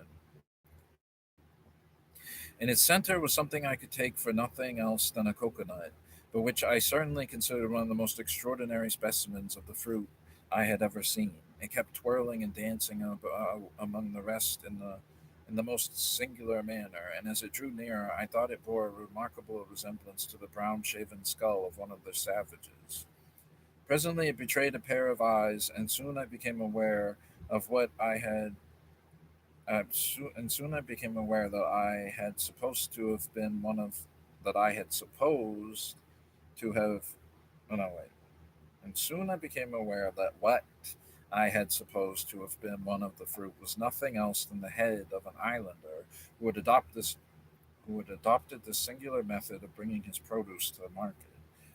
In its center was something I could take for nothing else than a coconut, but which I certainly considered one of the most extraordinary specimens of the fruit I had ever seen. It kept twirling and dancing among the rest in the most singular manner, and as it drew nearer, I thought it bore a remarkable resemblance to the brown shaven skull of one of the savages. Presently, it betrayed a pair of eyes, and soon I became aware of what I had. And soon I became aware that I had supposed to have been one of that I had supposed to have. Oh no, wait. And soon I became aware that what I had supposed to have been one of the fruit was nothing else than the head of an islander who had adopted this singular method of bringing his produce to the market.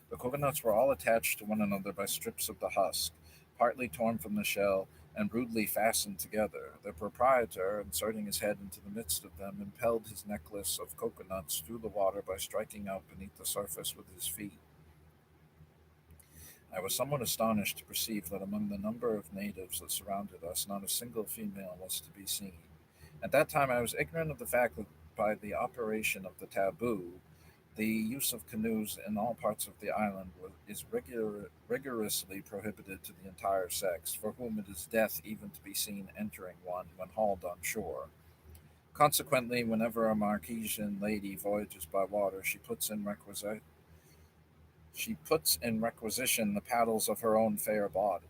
The coconuts were all attached to one another by strips of the husk, partly torn from the shell and rudely fastened together. The proprietor, inserting his head into the midst of them, impelled his necklace of coconuts through the water by striking out beneath the surface with his feet. I was somewhat astonished to perceive that among the number of natives that surrounded us, not a single female was to be seen. At that time, I was ignorant of the fact that by the operation of the taboo, the use of canoes in all parts of the island is rigorously prohibited to the entire sex, for whom it is death even to be seen entering one when hauled on shore. Consequently, whenever a Marquesian lady voyages by water, she puts in requisition the paddles of her own fair body.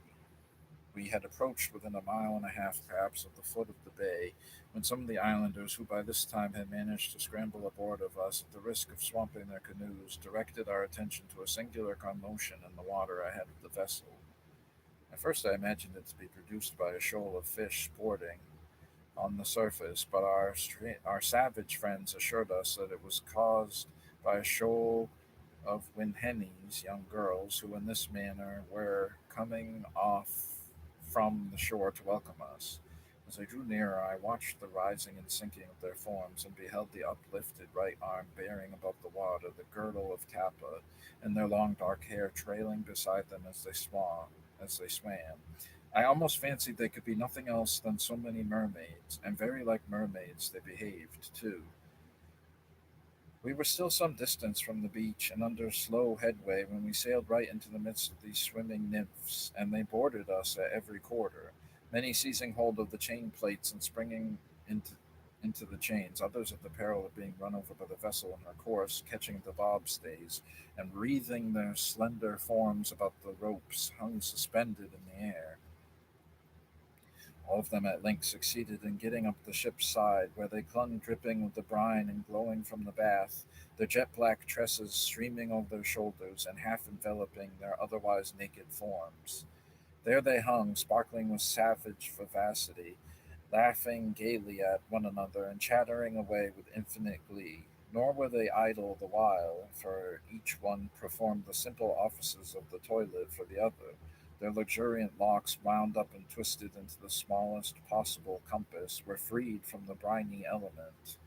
We had approached within a mile and a half, perhaps, of the foot of the bay, when some of the islanders, who by this time had managed to scramble aboard of us at the risk of swamping their canoes, directed our attention to a singular commotion in the water ahead of the vessel. At first, I imagined it to be produced by a shoal of fish sporting on the surface, but our savage friends assured us that it was caused by a shoal of Winhennies, young girls, who in this manner were coming off from the shore to welcome us. As I drew nearer, I watched the rising and sinking of their forms, and beheld the uplifted right arm bearing above the water the girdle of Kappa, and their long dark hair trailing beside them as they swam. I almost fancied they could be nothing else than so many mermaids, and very like mermaids they behaved, too. We were still some distance from the beach and under slow headway when we sailed right into the midst of these swimming nymphs, and they boarded us at every quarter, many seizing hold of the chain plates and springing into into the chains, others at the peril of being run over by the vessel in her course, catching the bobstays, and wreathing their slender forms about the ropes hung suspended in the air. All of them at length succeeded in getting up the ship's side, where they clung dripping with the brine and glowing from the bath, their jet black tresses streaming over their shoulders and half enveloping their otherwise naked forms. There they hung, sparkling with savage vivacity, laughing gaily at one another and chattering away with infinite glee. Nor were they idle the while, for each one performed the simple offices of the toilet for the other. Their luxuriant locks, wound up and twisted into the smallest possible compass, were freed from the briny element,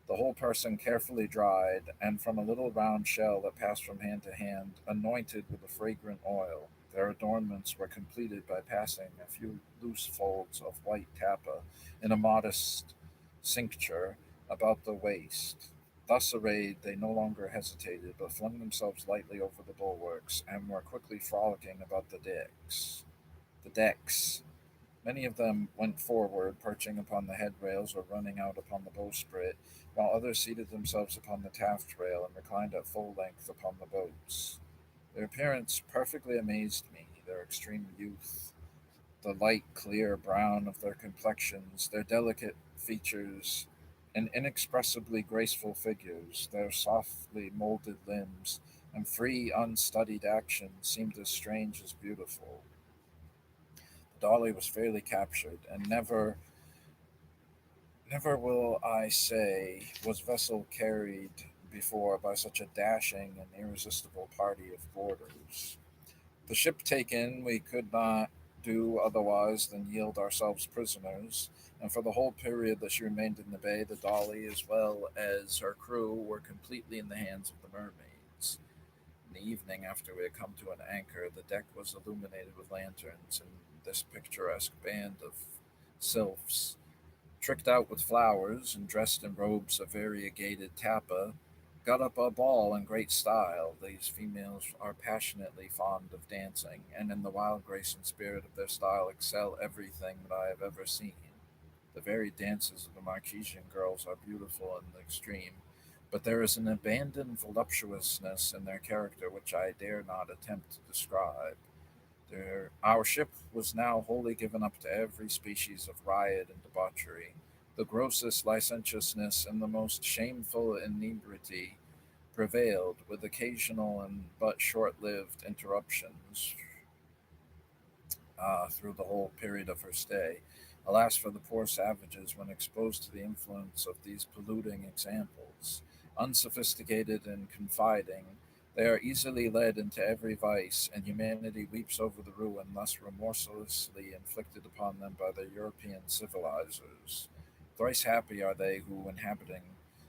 the whole person carefully dried, and from a little round shell that passed from hand to hand, anointed with a fragrant oil. Their adornments were completed by passing a few loose folds of white tappa in a modest cincture about the waist. Thus arrayed, they no longer hesitated, but flung themselves lightly over the bulwarks, and were quickly frolicking about the decks. The decks. Many of them went forward, perching upon the headrails or running out upon the bowsprit, while others seated themselves upon the taffrail and reclined at full length upon the boats. Their appearance perfectly amazed me, their extreme youth, the light clear brown of their complexions, their delicate features, and inexpressibly graceful figures, their softly molded limbs, and free, unstudied action seemed as strange as beautiful. Dolly was fairly captured, and never will I say was vessel carried before by such a dashing and irresistible party of boarders. The ship taken, we could not do otherwise than yield ourselves prisoners, and for the whole period that she remained in the bay, the Dolly, as well as her crew, were completely in the hands of the mermaids. In the evening, after we had come to an anchor, the deck was illuminated with lanterns, and this picturesque band of sylphs, tricked out with flowers and dressed in robes of variegated tappa, got up a ball in great style. These females are passionately fond of dancing, and in the wild grace and spirit of their style excel everything that I have ever seen. The very dances of the Marquesian girls are beautiful in the extreme, but there is an abandoned voluptuousness in their character which I dare not attempt to describe. Our ship was now wholly given up to every species of riot and debauchery. The grossest licentiousness and the most shameful inebriety prevailed, with occasional and but short lived interruptions through the whole period of her stay. Alas for the poor savages when exposed to the influence of these polluting examples. Unsophisticated and confiding, they are easily led into every vice, and humanity weeps over the ruin thus remorselessly inflicted upon them by the European civilizers. Thrice happy are they who, inhabiting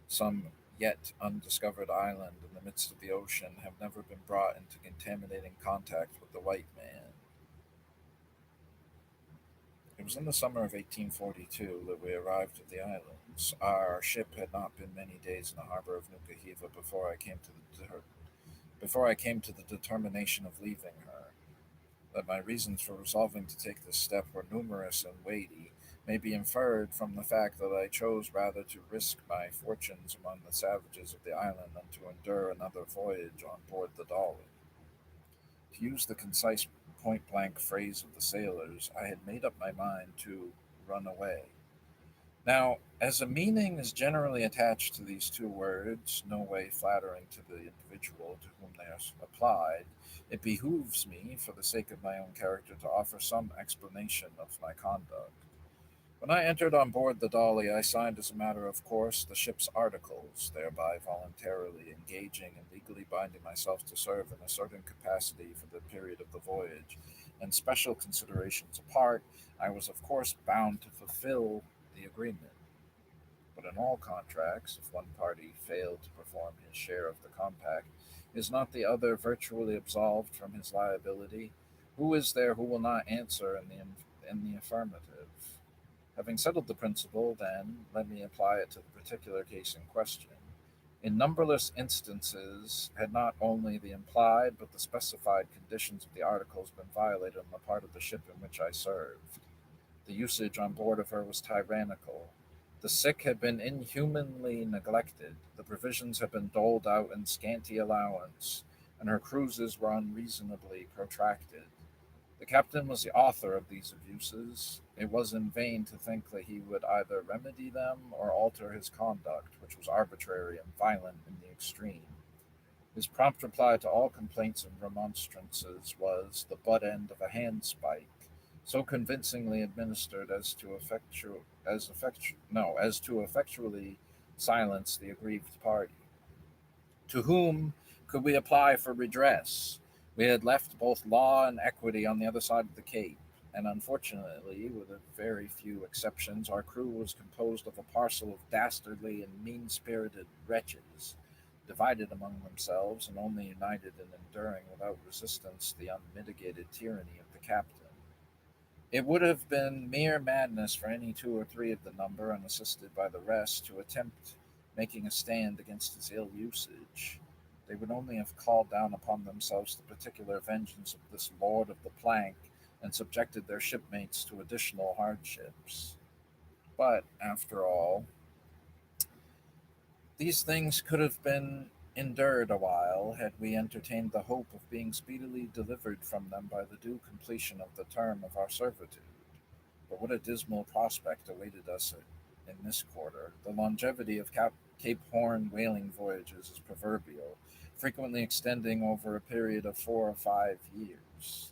some yet undiscovered island in the midst of the ocean have never been brought into contaminating contact with the white man. It was in the summer of 1842 that we arrived at the islands. Our ship had not been many days in the harbor of Nukahiva before I came to the determination of leaving her. That my reasons for resolving to take this step were numerous and weighty may be inferred from the fact that I chose rather to risk my fortunes among the savages of the island than to endure another voyage on board the Dolly. To use the concise point blank phrase of the sailors, I had made up my mind to run away. Now, as a meaning is generally attached to these two words, no way flattering to the individual to whom they are applied, it behooves me, for the sake of my own character, to offer some explanation of my conduct. When I entered on board the Dolly, I signed as a matter of course the ship's articles, thereby voluntarily engaging and legally binding myself to serve in a certain capacity for the period of the voyage. And special considerations apart, I was of course bound to fulfill the agreement. But in all contracts, if one party failed to perform his share of the compact, is not the other virtually absolved from his liability? Who is there who will not answer in the affirmative? Having settled the principle, then, let me apply it to the particular case in question. In numberless instances, had not only the implied but the specified conditions of the articles been violated on the part of the ship in which I served. The usage on board of her was tyrannical. The sick had been inhumanly neglected, the provisions had been doled out in scanty allowance, and her cruises were unreasonably protracted. The captain was the author of these abuses. It was in vain to think that he would either remedy them or alter his conduct, which was arbitrary and violent in the extreme. His prompt reply to all complaints and remonstrances was the butt end of a handspike, so convincingly administered as to effectually silence the aggrieved party. To whom could we apply for redress? We had left both law and equity on the other side of the Cape, and unfortunately, with a very few exceptions, our crew was composed of a parcel of dastardly and mean spirited wretches, divided among themselves and only united in enduring without resistance the unmitigated tyranny of the captain. It would have been mere madness for any two or three of the number, unassisted by the rest, to attempt making a stand against his ill usage. They would only have called down upon themselves the particular vengeance of this lord of the plank, and subjected their shipmates to additional hardships. But, after all, these things could have been endured a while, had we entertained the hope of being speedily delivered from them by the due completion of the term of our servitude. But what a dismal prospect awaited us in this quarter! The longevity of Cape Horn whaling voyages is proverbial, frequently extending over a period of 4 or 5 years.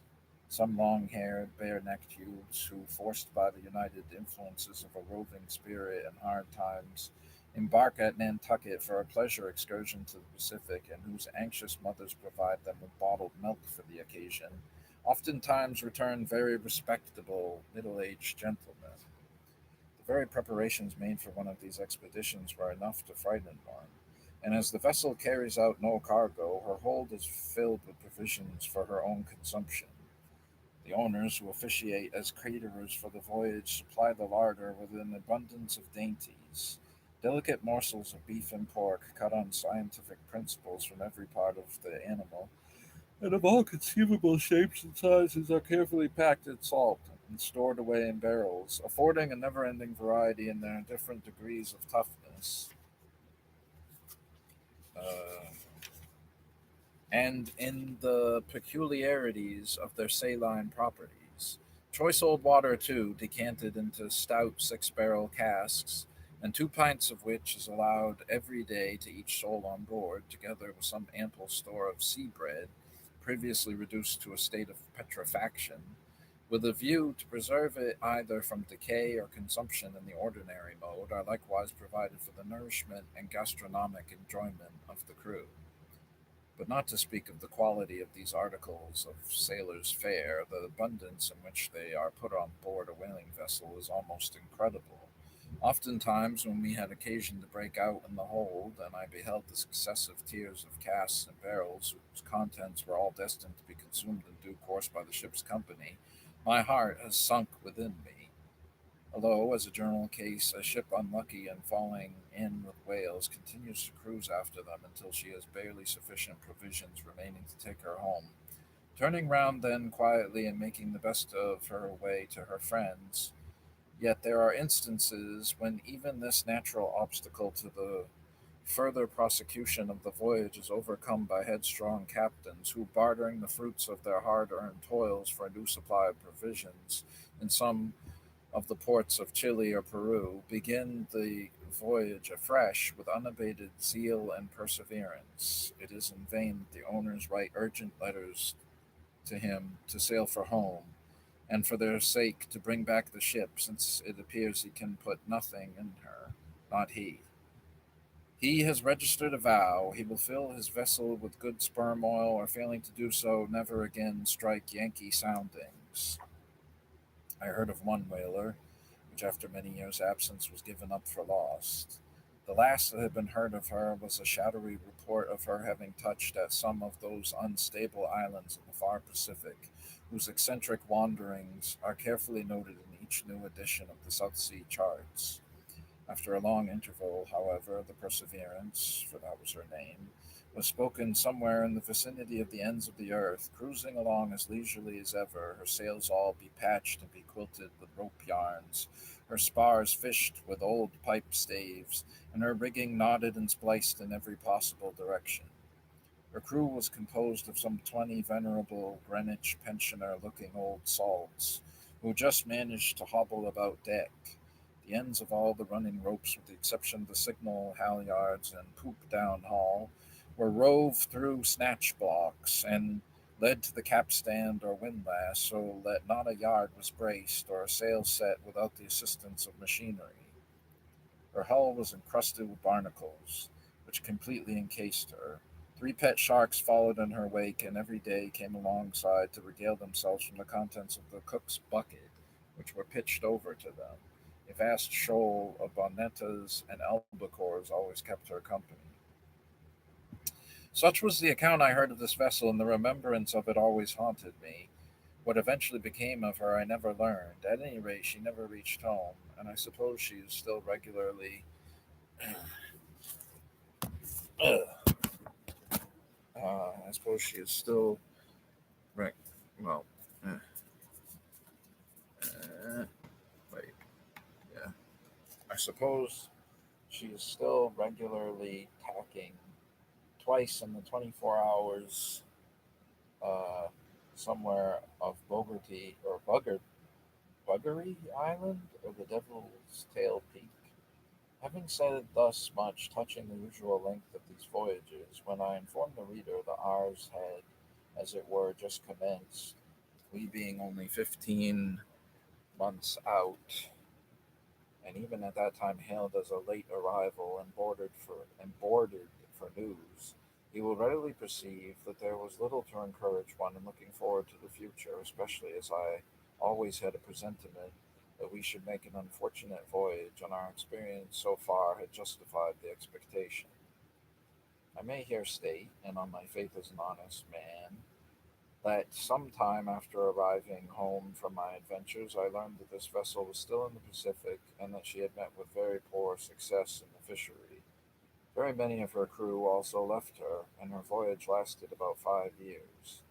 Some long haired, bare necked youths who, forced by the united influences of a roving spirit and hard times, embark at Nantucket for a pleasure excursion to the Pacific, and whose anxious mothers provide them with bottled milk for the occasion, oftentimes return very respectable middle aged gentlemen. The very preparations made for one of these expeditions were enough to frighten one, and as the vessel carries out no cargo, her hold is filled with provisions for her own consumption. The owners, who officiate as caterers for the voyage, supply the larder with an abundance of dainties. Delicate morsels of beef and pork, cut on scientific principles from every part of the animal, and of all conceivable shapes and sizes, are carefully packed in salt and stored away in barrels, affording a never ending variety in their different degrees of toughness. Uh, and in the peculiarities of their saline properties. Choice old water, too, decanted into stout 6 barrel casks, and 2 pints of which is allowed every day to each soul on board, together with some ample store of sea bread, previously reduced to a state of petrifaction, with a view to preserve it either from decay or consumption in the ordinary mode, are likewise provided for the nourishment and gastronomic enjoyment of the crew. But not to speak of the quality of these articles of sailors' fare, the abundance in which they are put on board a whaling vessel is almost incredible. Oftentimes, when we had occasion to break out in the hold, and I beheld the successive tiers of casks and barrels whose contents were all destined to be consumed in due course by the ship's company, my heart has sunk within me. Although, as a general case, a ship unlucky in falling in with whales continues to cruise after them until she has barely sufficient provisions remaining to take her home, turning round then quietly and making the best of her way to her friends. Yet there are instances when even this natural obstacle to the further prosecution of the voyage is overcome by headstrong captains who, bartering the fruits of their hard earned toils for a new supply of provisions in some of the ports of Chile or Peru, begin the voyage afresh with unabated zeal and perseverance. It is in vain that the owners write urgent letters to him to sail for home, and for their sake to bring back the ship, since it appears he can put nothing in her, not he. He has registered a vow. He will fill his vessel with good sperm oil, or failing to do so, never again strike Yankee soundings. I heard of one whaler, which after many years' absence was given up for lost. The last that had been heard of her was a shadowy report of her having touched at some of those unstable islands in the far Pacific, whose eccentric wanderings are carefully noted in each new edition of the South Sea charts. After a long interval, however, the Perseverance, for that was her name, was spoken somewhere in the vicinity of the ends of the earth, cruising along as leisurely as ever, her sails all bepatched and bequilted with rope yarns, her spars fished with old pipe staves, and her rigging knotted and spliced in every possible direction. Her crew was composed of some 20 venerable Greenwich pensioner looking old salts, who just managed to hobble about deck. The ends of all the running ropes, with the exception of the signal halyards and poop down haul, were rove through snatch blocks and led to the capstan or windlass, so that not a yard was braced or a sail set without the assistance of machinery. Her hull was encrusted with barnacles, which completely encased her. Three pet sharks followed in her wake, and every day came alongside to regale themselves from the contents of the cook's bucket, which were pitched over to them. A vast shoal of bonnetas and albacores always kept her company. Such was the account I heard of this vessel, and the remembrance of it always haunted me. What eventually became of her I never learned. At any rate, she never reached home, and I suppose she is still regularly I suppose she is still right. Well, uh, uh, wait, yeah. I suppose she is still regularly tacking twice in the 24 hours, uh, somewhere of Bogarty or Buggery Island or the Devil's Tail Peak. Having said thus much touching the usual length of these voyages, when I informed the reader that ours had, as it were, just commenced, we being only 15 months out, and even at that time hailed as a late arrival and boarded for news, he will readily perceive that there was little to encourage one in looking forward to the future, especially as I always had a presentiment that we should make an unfortunate voyage, and our experience so far had justified the expectation. I may here state, and on my faith as an honest man, that some time after arriving home from my adventures, I learned that this vessel was still in the Pacific and that she had met with very poor success in the fishery. Very many of her crew also left her, and her voyage lasted about 5 years.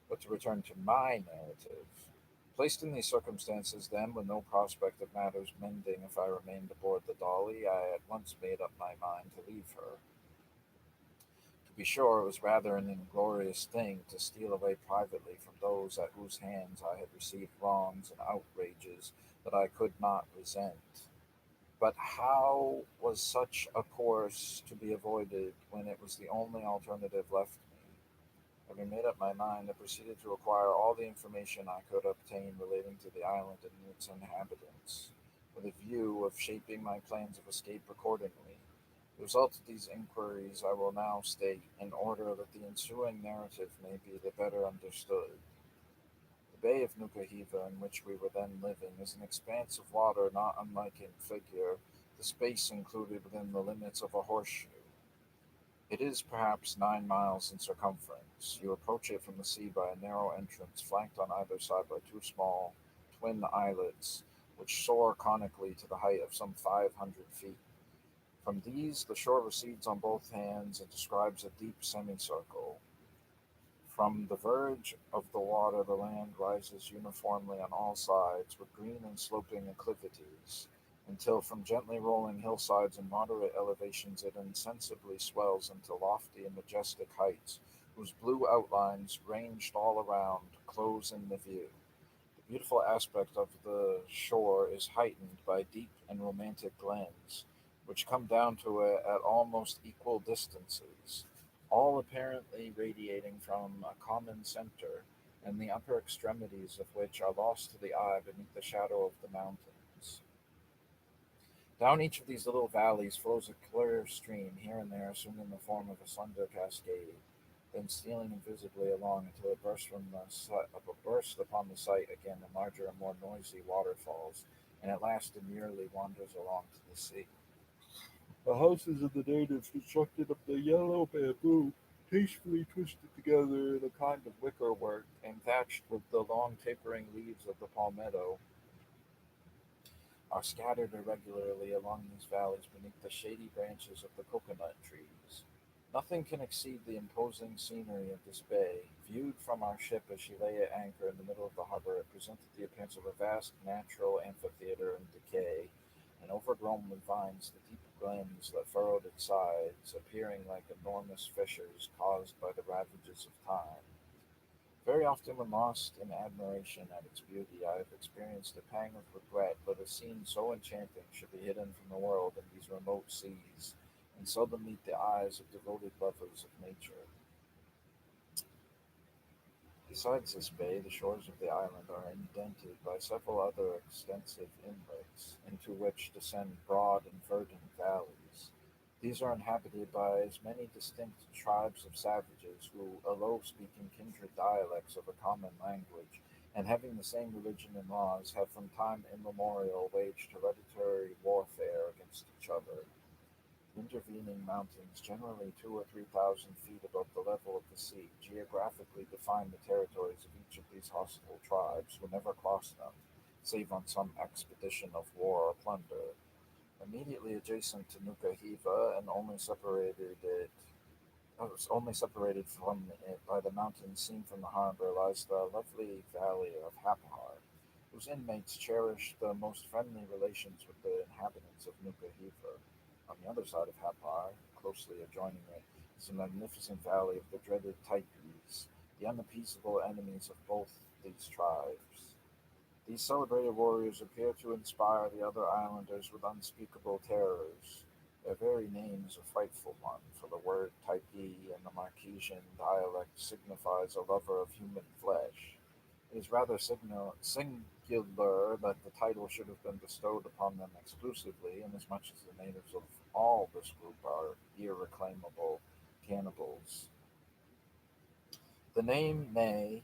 But to return to my narrative. Placed in these circumstances, then, with no prospect of matters mending if I remained aboard the Dolly, I at once made up my mind to leave her. To be sure, it was rather an inglorious thing to steal away privately from those at whose hands I had received wrongs and outrages that I could not resent. But how was such a course to be avoided when it was the only alternative left me? Having made up my mind, I proceeded to acquire all the information I could obtain relating to the island and its inhabitants, with a view of shaping my plans of escape accordingly. The result of these inquiries I will now state, in order that the ensuing narrative may be the better understood. The bay of Nukahiva, in which we were then living, is an expanse of water not unlike in figure the space included within the limits of a horseshoe. It is perhaps 9 miles in circumference. You approach it from the sea by a narrow entrance flanked on either side by two small twin islets, which soar conically to the height of some 500 feet. From these, the shore recedes on both hands and describes a deep semicircle. From the verge of the water, the land rises uniformly on all sides, with green and sloping acclivities, until from gently rolling hillsides and moderate elevations it insensibly swells into lofty and majestic heights, whose blue outlines, ranged all around, close in the view. The beautiful aspect of the shore is heightened by deep and romantic glens, which come down to it at almost equal distances, all apparently radiating from a common center, and the upper extremities of which are lost to the eye beneath the shadow of the mountains. Down each of these little valleys flows a clear stream, here and there assuming the form of a slender cascade, then stealing invisibly along until it bursts upon the sight again in larger and more noisy waterfalls, and at last demurely wanders along to the sea. The houses of the natives, constructed of the yellow bamboo, tastefully twisted together in a kind of wicker work, and thatched with the long tapering leaves of the palmetto, are scattered irregularly along these valleys beneath the shady branches of the coconut trees. Nothing can exceed the imposing scenery of this bay. Viewed from our ship as she lay at anchor in the middle of the harbor, it presented the appearance of a vast natural amphitheater in decay, and overgrown with vines, the deep glens that furrowed its sides, appearing like enormous fissures caused by the ravages of time. Very often, when lost in admiration at its beauty, I have experienced a pang of regret that a scene so enchanting should be hidden from the world in these remote seas, and seldom meet the eyes of devoted lovers of nature. Besides this bay, the shores of the island are indented by several other extensive inlets, into which descend broad and verdant valleys. These are inhabited by as many distinct tribes of savages who, although speaking kindred dialects of a common language, and having the same religion and laws, have from time immemorial waged hereditary warfare against each other. Intervening mountains, generally 2 or 3 thousand feet above the level of the sea, geographically define the territories of each of these hostile tribes, who never cross them, save on some expedition of war or plunder. Immediately adjacent to Nuka Hiva, and only separated from it by the mountains seen from the harbor, lies the lovely valley of Hapar, whose inmates cherish the most friendly relations with the inhabitants of Nuka Hiva. On the other side of Hapar, closely adjoining it, is the magnificent valley of the dreaded Types, the unappeasable enemies of both these tribes. These celebrated warriors appear to inspire the other islanders with unspeakable terrors. Their very name is a frightful one, for the word Typee in the Marquesian dialect signifies a lover of human flesh. It is rather singular that the title should have been bestowed upon them exclusively, inasmuch as the natives of all this group are irreclaimable cannibals. The name may,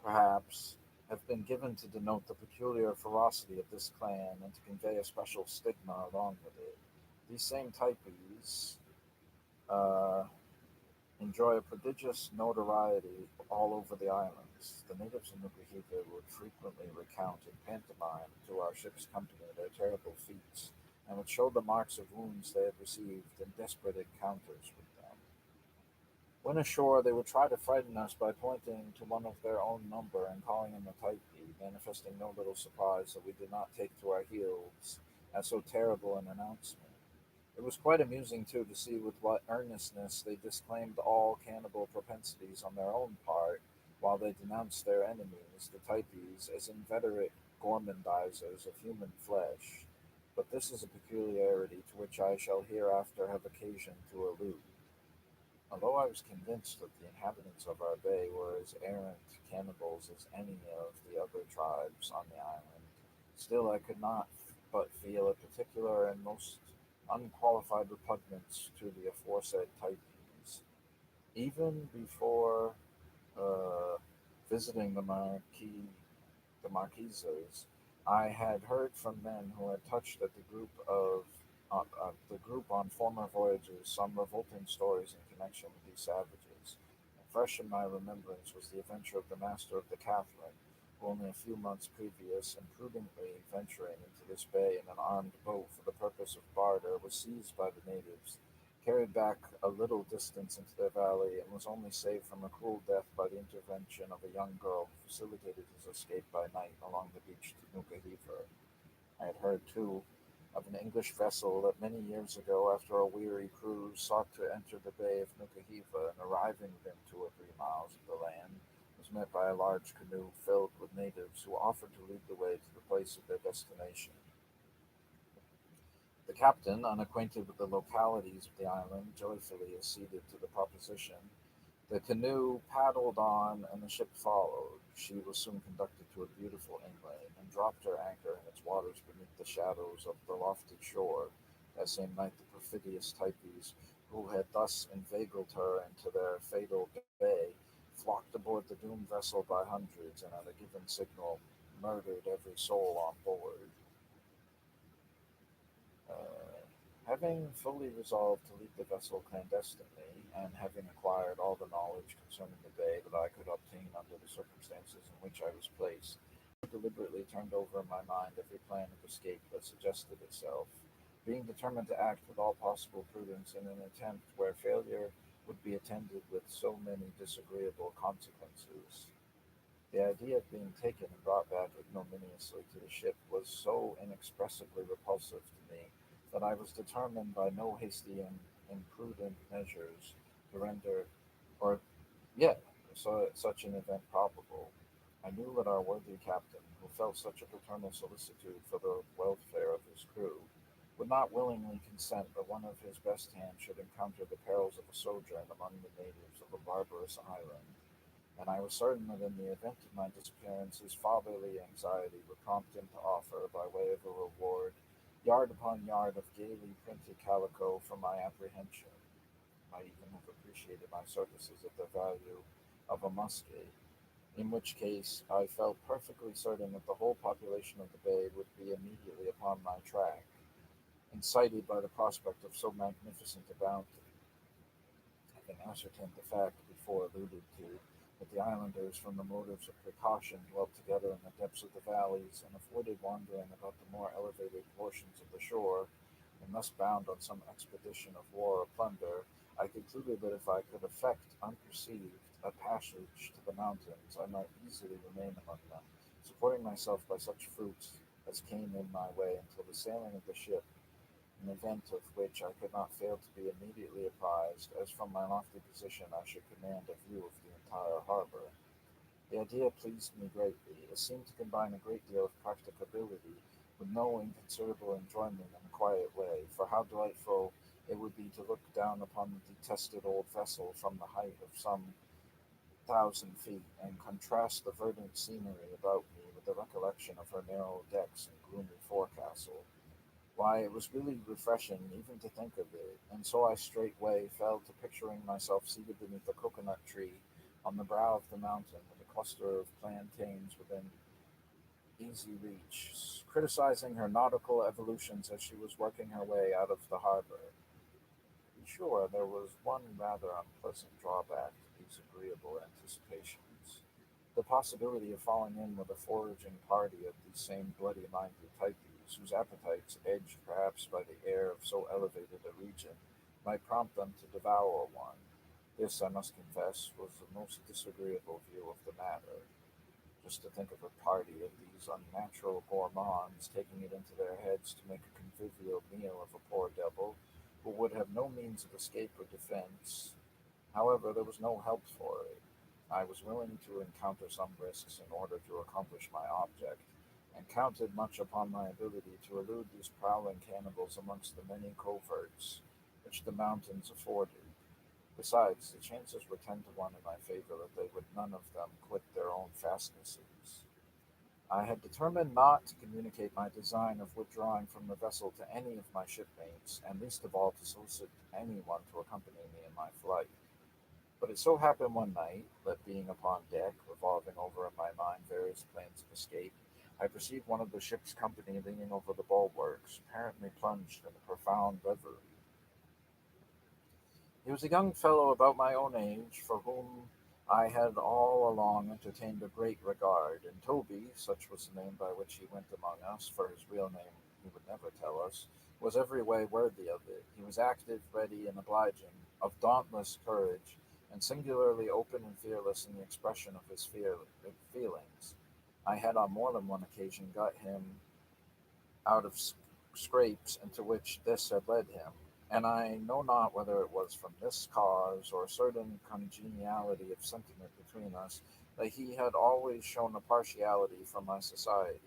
perhaps, have been given to denote the peculiar ferocity of this clan and to convey a special stigma along with it. These same types uh, enjoy a prodigious notoriety all over the islands. The natives of Nukuhiva would frequently recount in pantomime to our ship's company their terrible feats, and would show the marks of wounds they had received in desperate encounters with them. When ashore, they would try to frighten us by pointing to one of their own number and calling him a Typee, manifesting no little surprise that we did not take to our heels at so terrible an announcement. It was quite amusing, too, to see with what earnestness they disclaimed all cannibal propensities on their own part, while they denounced their enemies, the Typees, as inveterate gormandizers of human flesh. But this is a peculiarity to which I shall hereafter have occasion to allude. Although I was convinced that the inhabitants of our bay were as arrant cannibals as any of the other tribes on the island, still I could not but feel a particular and most unqualified repugnance to the aforesaid Typees. Even before uh, visiting the Marquesas, I had heard from men who had touched at the group of the group on former voyages some revolting stories in connection with these savages. And fresh in my remembrance was the adventure of the master of the Catherine, who only a few months previous, imprudently venturing into this bay in an armed boat for the purpose of barter, was seized by the natives, carried back a little distance into their valley, and was only saved from a cruel death by the intervention of a young girl who facilitated his escape by night along the beach to Nukahiva. I had heard, too, of an English vessel that many years ago, after a weary cruise, sought to enter the bay of Nukahiva, and arriving within 2 or 3 miles of the land, was met by a large canoe filled with natives who offered to lead the way to the place of their destination. The captain, unacquainted with the localities of the island, joyfully acceded to the proposition. The canoe paddled on, and the ship followed. She was soon conducted to a beautiful inlet, and dropped her anchor in its waters beneath the shadows of the lofty shore. That same night, the perfidious Types, who had thus inveigled her into their fatal bay, flocked aboard the doomed vessel by hundreds, and at a given signal, murdered every soul on board. Uh, Having fully resolved to leave the vessel clandestinely, and having acquired all the knowledge concerning the bay that I could obtain under the circumstances in which I was placed, I deliberately turned over in my mind every plan of escape that suggested itself, being determined to act with all possible prudence in an attempt where failure would be attended with so many disagreeable consequences. The idea of being taken and brought back ignominiously to the ship was so inexpressibly repulsive to me that I was determined by no hasty and imprudent measures to render, or yet, such an event probable. I knew that our worthy captain, who felt such a paternal solicitude for the welfare of his crew, would not willingly consent that one of his best hands should encounter the perils of a sojourn among the natives of a barbarous island, and I was certain that in the event of my disappearance his fatherly anxiety would prompt him to offer, by way of a reward, yard upon yard of gaily printed calico for my apprehension. Might even have appreciated my services at the value of a musket, in which case I felt perfectly certain that the whole population of the bay would be immediately upon my track, incited by the prospect of so magnificent a bounty. Having ascertained the fact before alluded to, that the islanders, from the motives of precaution, dwelt together in the depths of the valleys, and avoided wandering about the more elevated portions of the shore, and thus bound on some expedition of war or plunder, I concluded that if I could effect unperceived a passage to the mountains, I might easily remain among them, supporting myself by such fruits as came in my way until the sailing of the ship, an event of which I could not fail to be immediately apprised, as from my lofty position I should command a view of the entire harbor. The idea pleased me greatly. It seemed to combine a great deal of practicability with no inconsiderable enjoyment in a quiet way, for how delightful it would be to look down upon the detested old vessel from the height of some 1,000 feet, and contrast the verdant scenery about me with the recollection of her narrow decks and gloomy forecastle. Why, it was really refreshing even to think of it, and so I straightway fell to picturing myself seated beneath a cocoanut tree on the brow of the mountain, with a cluster of plantains within easy reach, criticizing her nautical evolutions as she was working her way out of the harbor. To be sure, there was one rather unpleasant drawback to these agreeable anticipations. The possibility of falling in with a foraging party of these same bloody-minded types, whose appetites, edged perhaps by the air of so elevated a region, might prompt them to devour one. This, I must confess, was the most disagreeable view of the matter. Just to think of a party of these unnatural gourmands taking it into their heads to make a convivial meal of a poor devil who would have no means of escape or defense. However, there was no help for it. I was willing to encounter some risks in order to accomplish my object, and counted much upon my ability to elude these prowling cannibals amongst the many coverts which the mountains afforded. Besides, the chances were 10 to 1 in my favor that they would none of them quit their own fastnesses. I had determined not to communicate my design of withdrawing from the vessel to any of my shipmates, and least of all to solicit any one to accompany me in my flight. But it so happened one night that, being upon deck, revolving over in my mind various plans of escape, I perceived one of the ship's company leaning over the bulwarks, apparently plunged in a profound reverie. He was a young fellow about my own age, for whom I had all along entertained a great regard, and Toby, such was the name by which he went among us, for his real name he would never tell us, was every way worthy of it. He was active, ready, and obliging, of dauntless courage, and singularly open and fearless in the expression of his feelings. I had on more than one occasion got him out of scrapes into which this had led him, and I know not whether it was from this cause or a certain congeniality of sentiment between us that he had always shown a partiality for my society.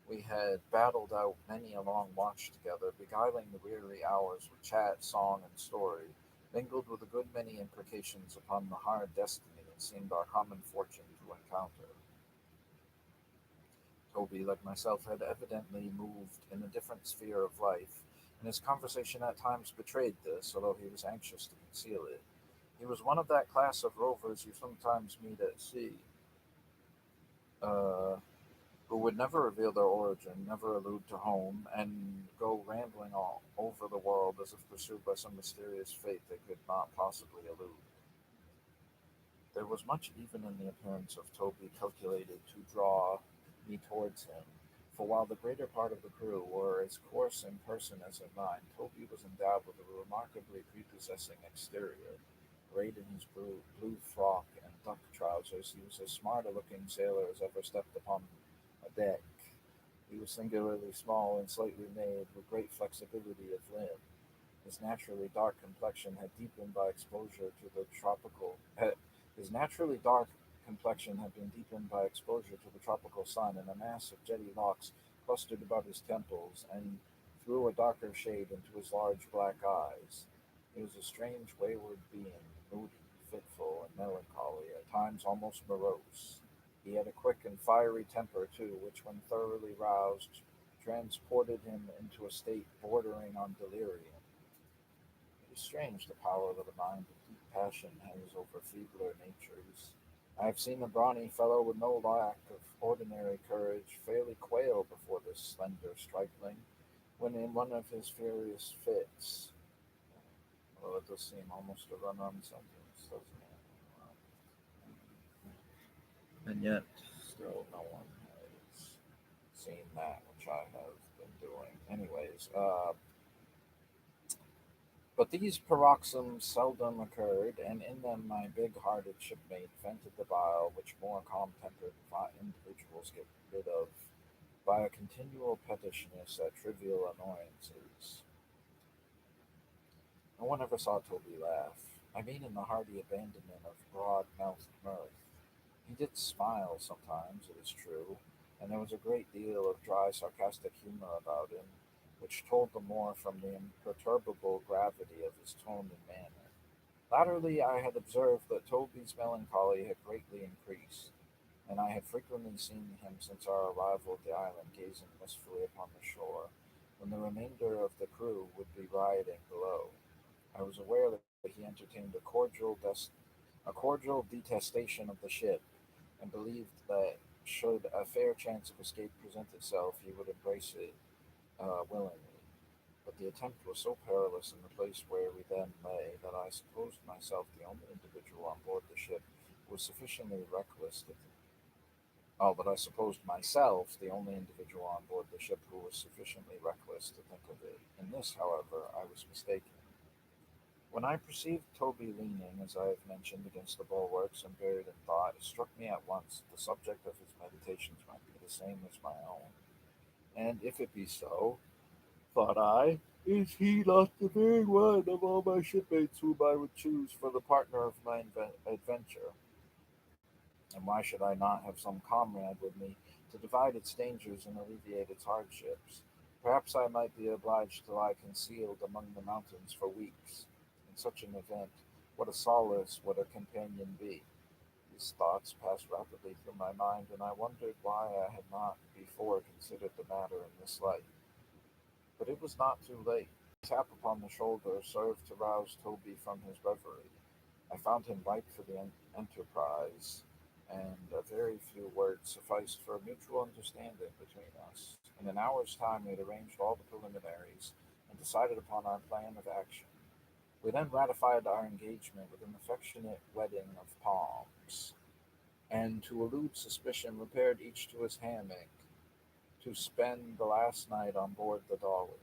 We had battled out many a long watch together, beguiling the weary hours with chat, song, and story, mingled with a good many imprecations upon the hard destiny it seemed our common fortune to encounter. Toby, like myself, had evidently moved in a different sphere of life, and his conversation at times betrayed this, although he was anxious to conceal it. He was one of that class of rovers you sometimes meet at sea, uh, who would never reveal their origin, never allude to home, and go rambling all over the world as if pursued by some mysterious fate they could not possibly elude. There was much even in the appearance of Toby calculated to draw me towards him, for while the greater part of the crew were as coarse in person as in mind, Toby was endowed with a remarkably prepossessing exterior. Arrayed in his blue frock and duck trousers, he was as smart a looking sailor as ever stepped upon a deck. He was singularly small and slightly made, with great flexibility of limb. His naturally dark complexion had deepened by exposure to the tropical. His naturally dark complexion had been deepened by exposure to the tropical sun, and a mass of jetty locks clustered about his temples and threw a darker shade into his large black eyes. He was a strange, wayward being, moody, fitful, and melancholy, at times almost morose. He had a quick and fiery temper, too, which, when thoroughly roused, transported him into a state bordering on delirium. It is strange the power that a mind of deep passion has over feebler natures. I have seen a brawny fellow with no lack of ordinary courage fairly quail before this slender stripling, when in one of his furious fits. Well, it does seem almost a run-on sentence, doesn't it? And yet, still, no one has seen that, which I have been doing. Anyways, but these paroxysms seldom occurred, and in them my big-hearted shipmate vented the bile which more calm-tempered individuals get rid of by a continual pettishness at trivial annoyances. No one ever saw Toby laugh. I mean in the hearty abandonment of broad-mouthed mirth. He did smile sometimes, it is true, and there was a great deal of dry, sarcastic humor about him, which told the more from the imperturbable gravity of his tone and manner. Latterly, I had observed that Toby's melancholy had greatly increased, and I had frequently seen him since our arrival at the island gazing wistfully upon the shore, when the remainder of the crew would be rioting below. I was aware that he entertained a cordial detestation of the ship, and believed that should a fair chance of escape present itself, he would embrace it willingly. But the attempt was so perilous in the place where we then lay that I supposed myself the only individual on board the ship who was sufficiently reckless to. Oh, but I supposed myself the only individual on board the ship who was sufficiently reckless to think of it. In this, however, I was mistaken. When I perceived Toby leaning, as I have mentioned, against the bulwarks and buried in thought, it struck me at once that the subject of his meditations might be the same as my own. And if it be so, thought I, is he not the very one of all my shipmates whom I would choose for the partner of my adventure? And why should I not have some comrade with me to divide its dangers and alleviate its hardships? Perhaps I might be obliged to lie concealed among the mountains for weeks. In such an event, what a solace would a companion be! These thoughts passed rapidly through my mind, and I wondered why I had not before considered the matter in this light. But it was not too late. A tap upon the shoulder served to rouse Toby from his reverie. I found him ripe for the enterprise, and a very few words sufficed for mutual understanding between us. In an hour's time, we had arranged all the preliminaries and decided upon our plan of action. We then ratified our engagement with an affectionate wedding of palms, and to elude suspicion, repaired each to his hammock to spend the last night on board the Dolly.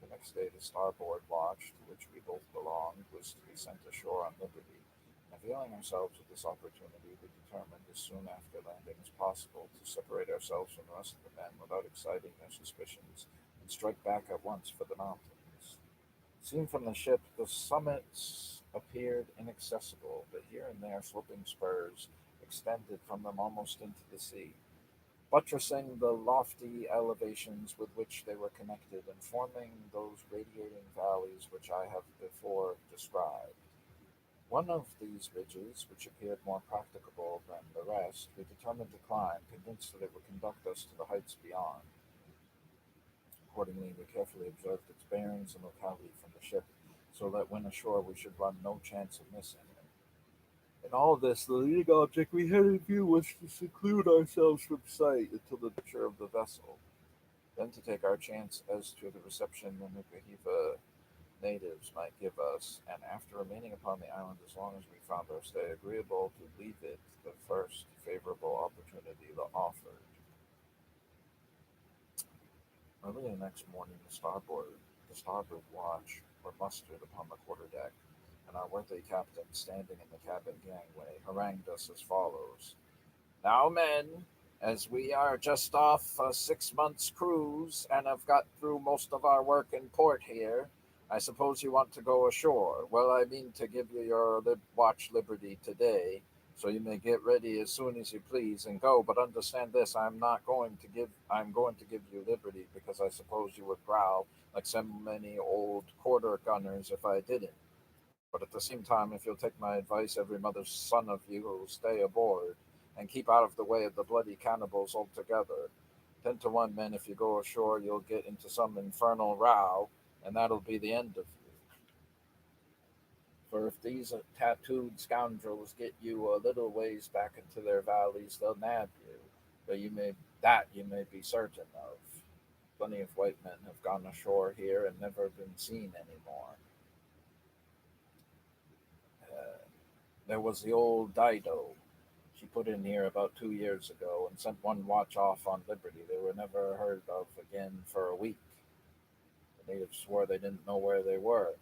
The next day, the starboard watch, to which we both belonged, was to be sent ashore on liberty. And availing ourselves of this opportunity, we determined, as soon after landing as possible, to separate ourselves from the rest of the men without exciting their suspicions, and strike back at once for the mountains. Seen from the ship, the summits appeared inaccessible, but here and there sloping spurs extended from them almost into the sea, buttressing the lofty elevations with which they were connected and forming those radiating valleys which I have before described. One of these ridges, which appeared more practicable than the rest, we determined to climb, convinced that it would conduct us to the heights beyond. Accordingly, we carefully observed its bearings and locality from the ship, so that when ashore we should run no chance of missing it. In all this, the leading object we had in view was to seclude ourselves from sight until the departure of the vessel, then to take our chance as to the reception the Nukahiva natives might give us, and after remaining upon the island as long as we found our stay agreeable, to leave it the first favorable opportunity that offered. Early the next morning, the starboard watch were mustered upon the quarterdeck, and our worthy captain, standing in the cabin gangway, harangued us as follows: "Now, men, as we are just off a 6 months' cruise and have got through most of our work in port here, I suppose you want to go ashore. Well, I mean to give you your watch liberty today, so you may get ready as soon as you please and go. But understand this: I'm going to give you liberty because I suppose you would growl like so many old quarter gunners if I didn't. But at the same time, if you'll take my advice, every mother's son of you will stay aboard and keep out of the way of the bloody cannibals altogether. 10 to 1, men, if you go ashore, you'll get into some infernal row, and that'll be the end of you. For if these tattooed scoundrels get you a little ways back into their valleys, they'll nab you. But you may be certain of. Plenty of white men have gone ashore here and never been seen any more. Uh, there was the old Dido. She put in here about 2 years ago and sent one watch off on liberty. They were never heard of again for a week. The natives swore they didn't know where they were,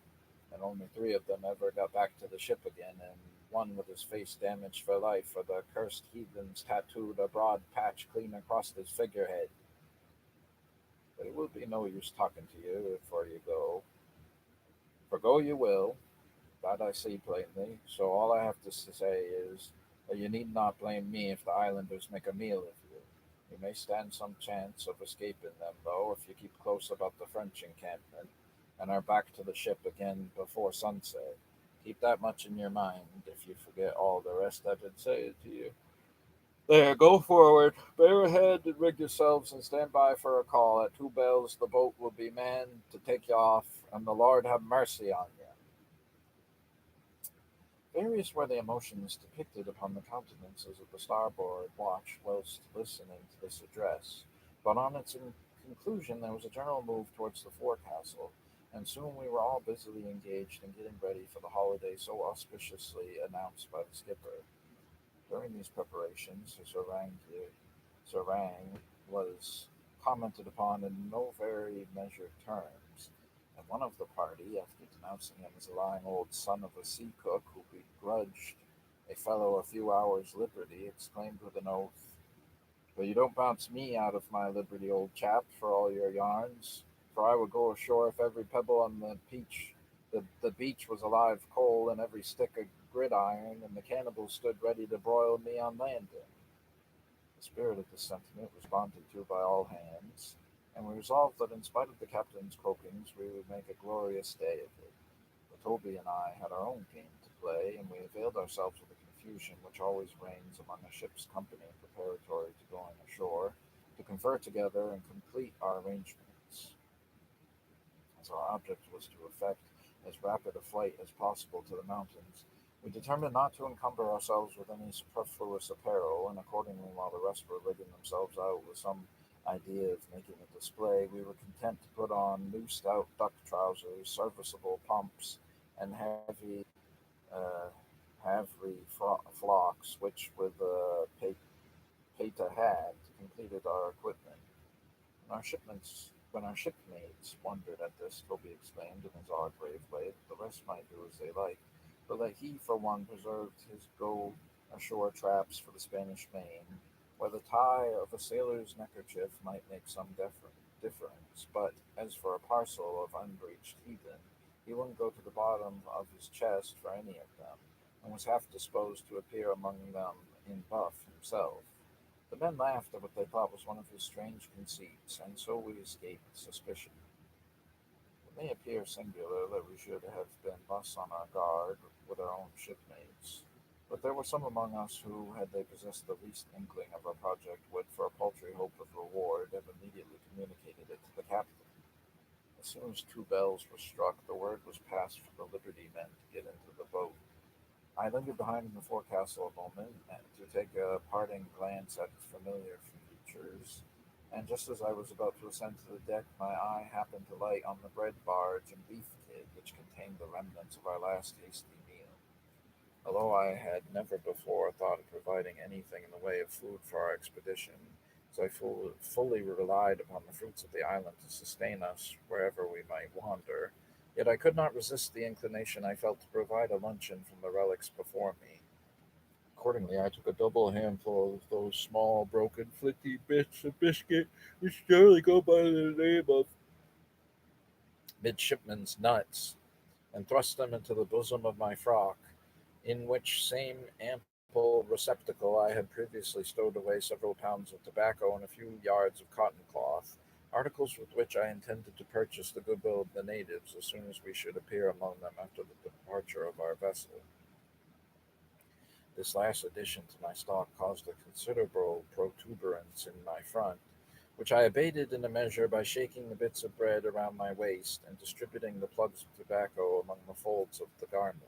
and only 3 of them ever got back to the ship again, and one with his face damaged for life, for the cursed heathens tattooed a broad patch clean across his figurehead. But it will be no use talking to you before you go, for go you will, that I see plainly. So all I have to say is that you need not blame me if the islanders make a meal of you. You may stand some chance of escaping them, though, if you keep close about the French encampment and are back to the ship again before sunset. Keep that much in your mind if you forget all the rest I've been saying to you. There, go forward, bear ahead, and rig yourselves, and stand by for a call. At 2 bells, the boat will be manned to take you off, and the Lord have mercy on you." Various were the emotions depicted upon the countenances of the starboard watch whilst listening to this address, but on its conclusion there was a general move towards the forecastle, and soon we were all busily engaged in getting ready for the holiday so auspiciously announced by the skipper. During these preparations, his harangue was commented upon in no very measured terms, and one of the party, after denouncing him as a lying old son of a sea cook who begrudged a fellow a few hours' liberty, exclaimed with an oath, "But you don't bounce me out of my liberty, old chap, for all your yarns, for I would go ashore if every pebble on the beach was a live coal and every stick a gridiron, and the cannibals stood ready to broil me on landing." The spirit of this sentiment was responded to by all hands, and we resolved that in spite of the captain's croakings we would make a glorious day of it. But Toby and I had our own game to play, and we availed ourselves of the confusion which always reigns among a ship's company preparatory to going ashore, to confer together and complete our arrangements. As our object was to effect as rapid a flight as possible to the mountains, We determined not to encumber ourselves with any superfluous apparel, and accordingly, while the rest were rigging themselves out with some idea of making a display, we were content to put on new stout duck trousers, serviceable pumps, and uh, flocks, which, with Peta had, completed our equipment. When our shipmates wondered at this, Toby exclaimed in his odd, grave way that the rest might do as they liked, but that he, for one, preserved his go ashore traps for the Spanish Main, where the tie of a sailor's neckerchief might make some difference. But as for a parcel of unbreeched heathen, he wouldn't go to the bottom of his chest for any of them, and was half disposed to appear among them in buff himself. The men laughed at what they thought was one of his strange conceits, and so we escaped suspicion. It may appear singular that we should have been thus on our guard with our own shipmates, but there were some among us who, had they possessed the least inkling of our project, would, for a paltry hope of reward, have immediately communicated it to the captain. As soon as two bells were struck, the word was passed for the Liberty men to get into the boat. I lingered behind in the forecastle a moment to take a parting glance at its familiar features, and just as I was about to ascend to the deck, my eye happened to light on the bread barge and beef kid which contained the remnants of our last hasty meal. Although I had never before thought of providing anything in the way of food for our expedition, as I fully relied upon the fruits of the island to sustain us wherever we might wander, yet I could not resist the inclination I felt to provide a luncheon from the relics before me. Accordingly, I took a double handful of those small, broken, flinty bits of biscuit which generally go by the name of midshipman's nuts, and thrust them into the bosom of my frock, in which same ample receptacle I had previously stowed away several pounds of tobacco and a few yards of cotton cloth, articles with which I intended to purchase the goodwill of the natives as soon as we should appear among them after the departure of our vessel. This last addition to my stock caused a considerable protuberance in my front, which I abated in a measure by shaking the bits of bread around my waist and distributing the plugs of tobacco among the folds of the garment.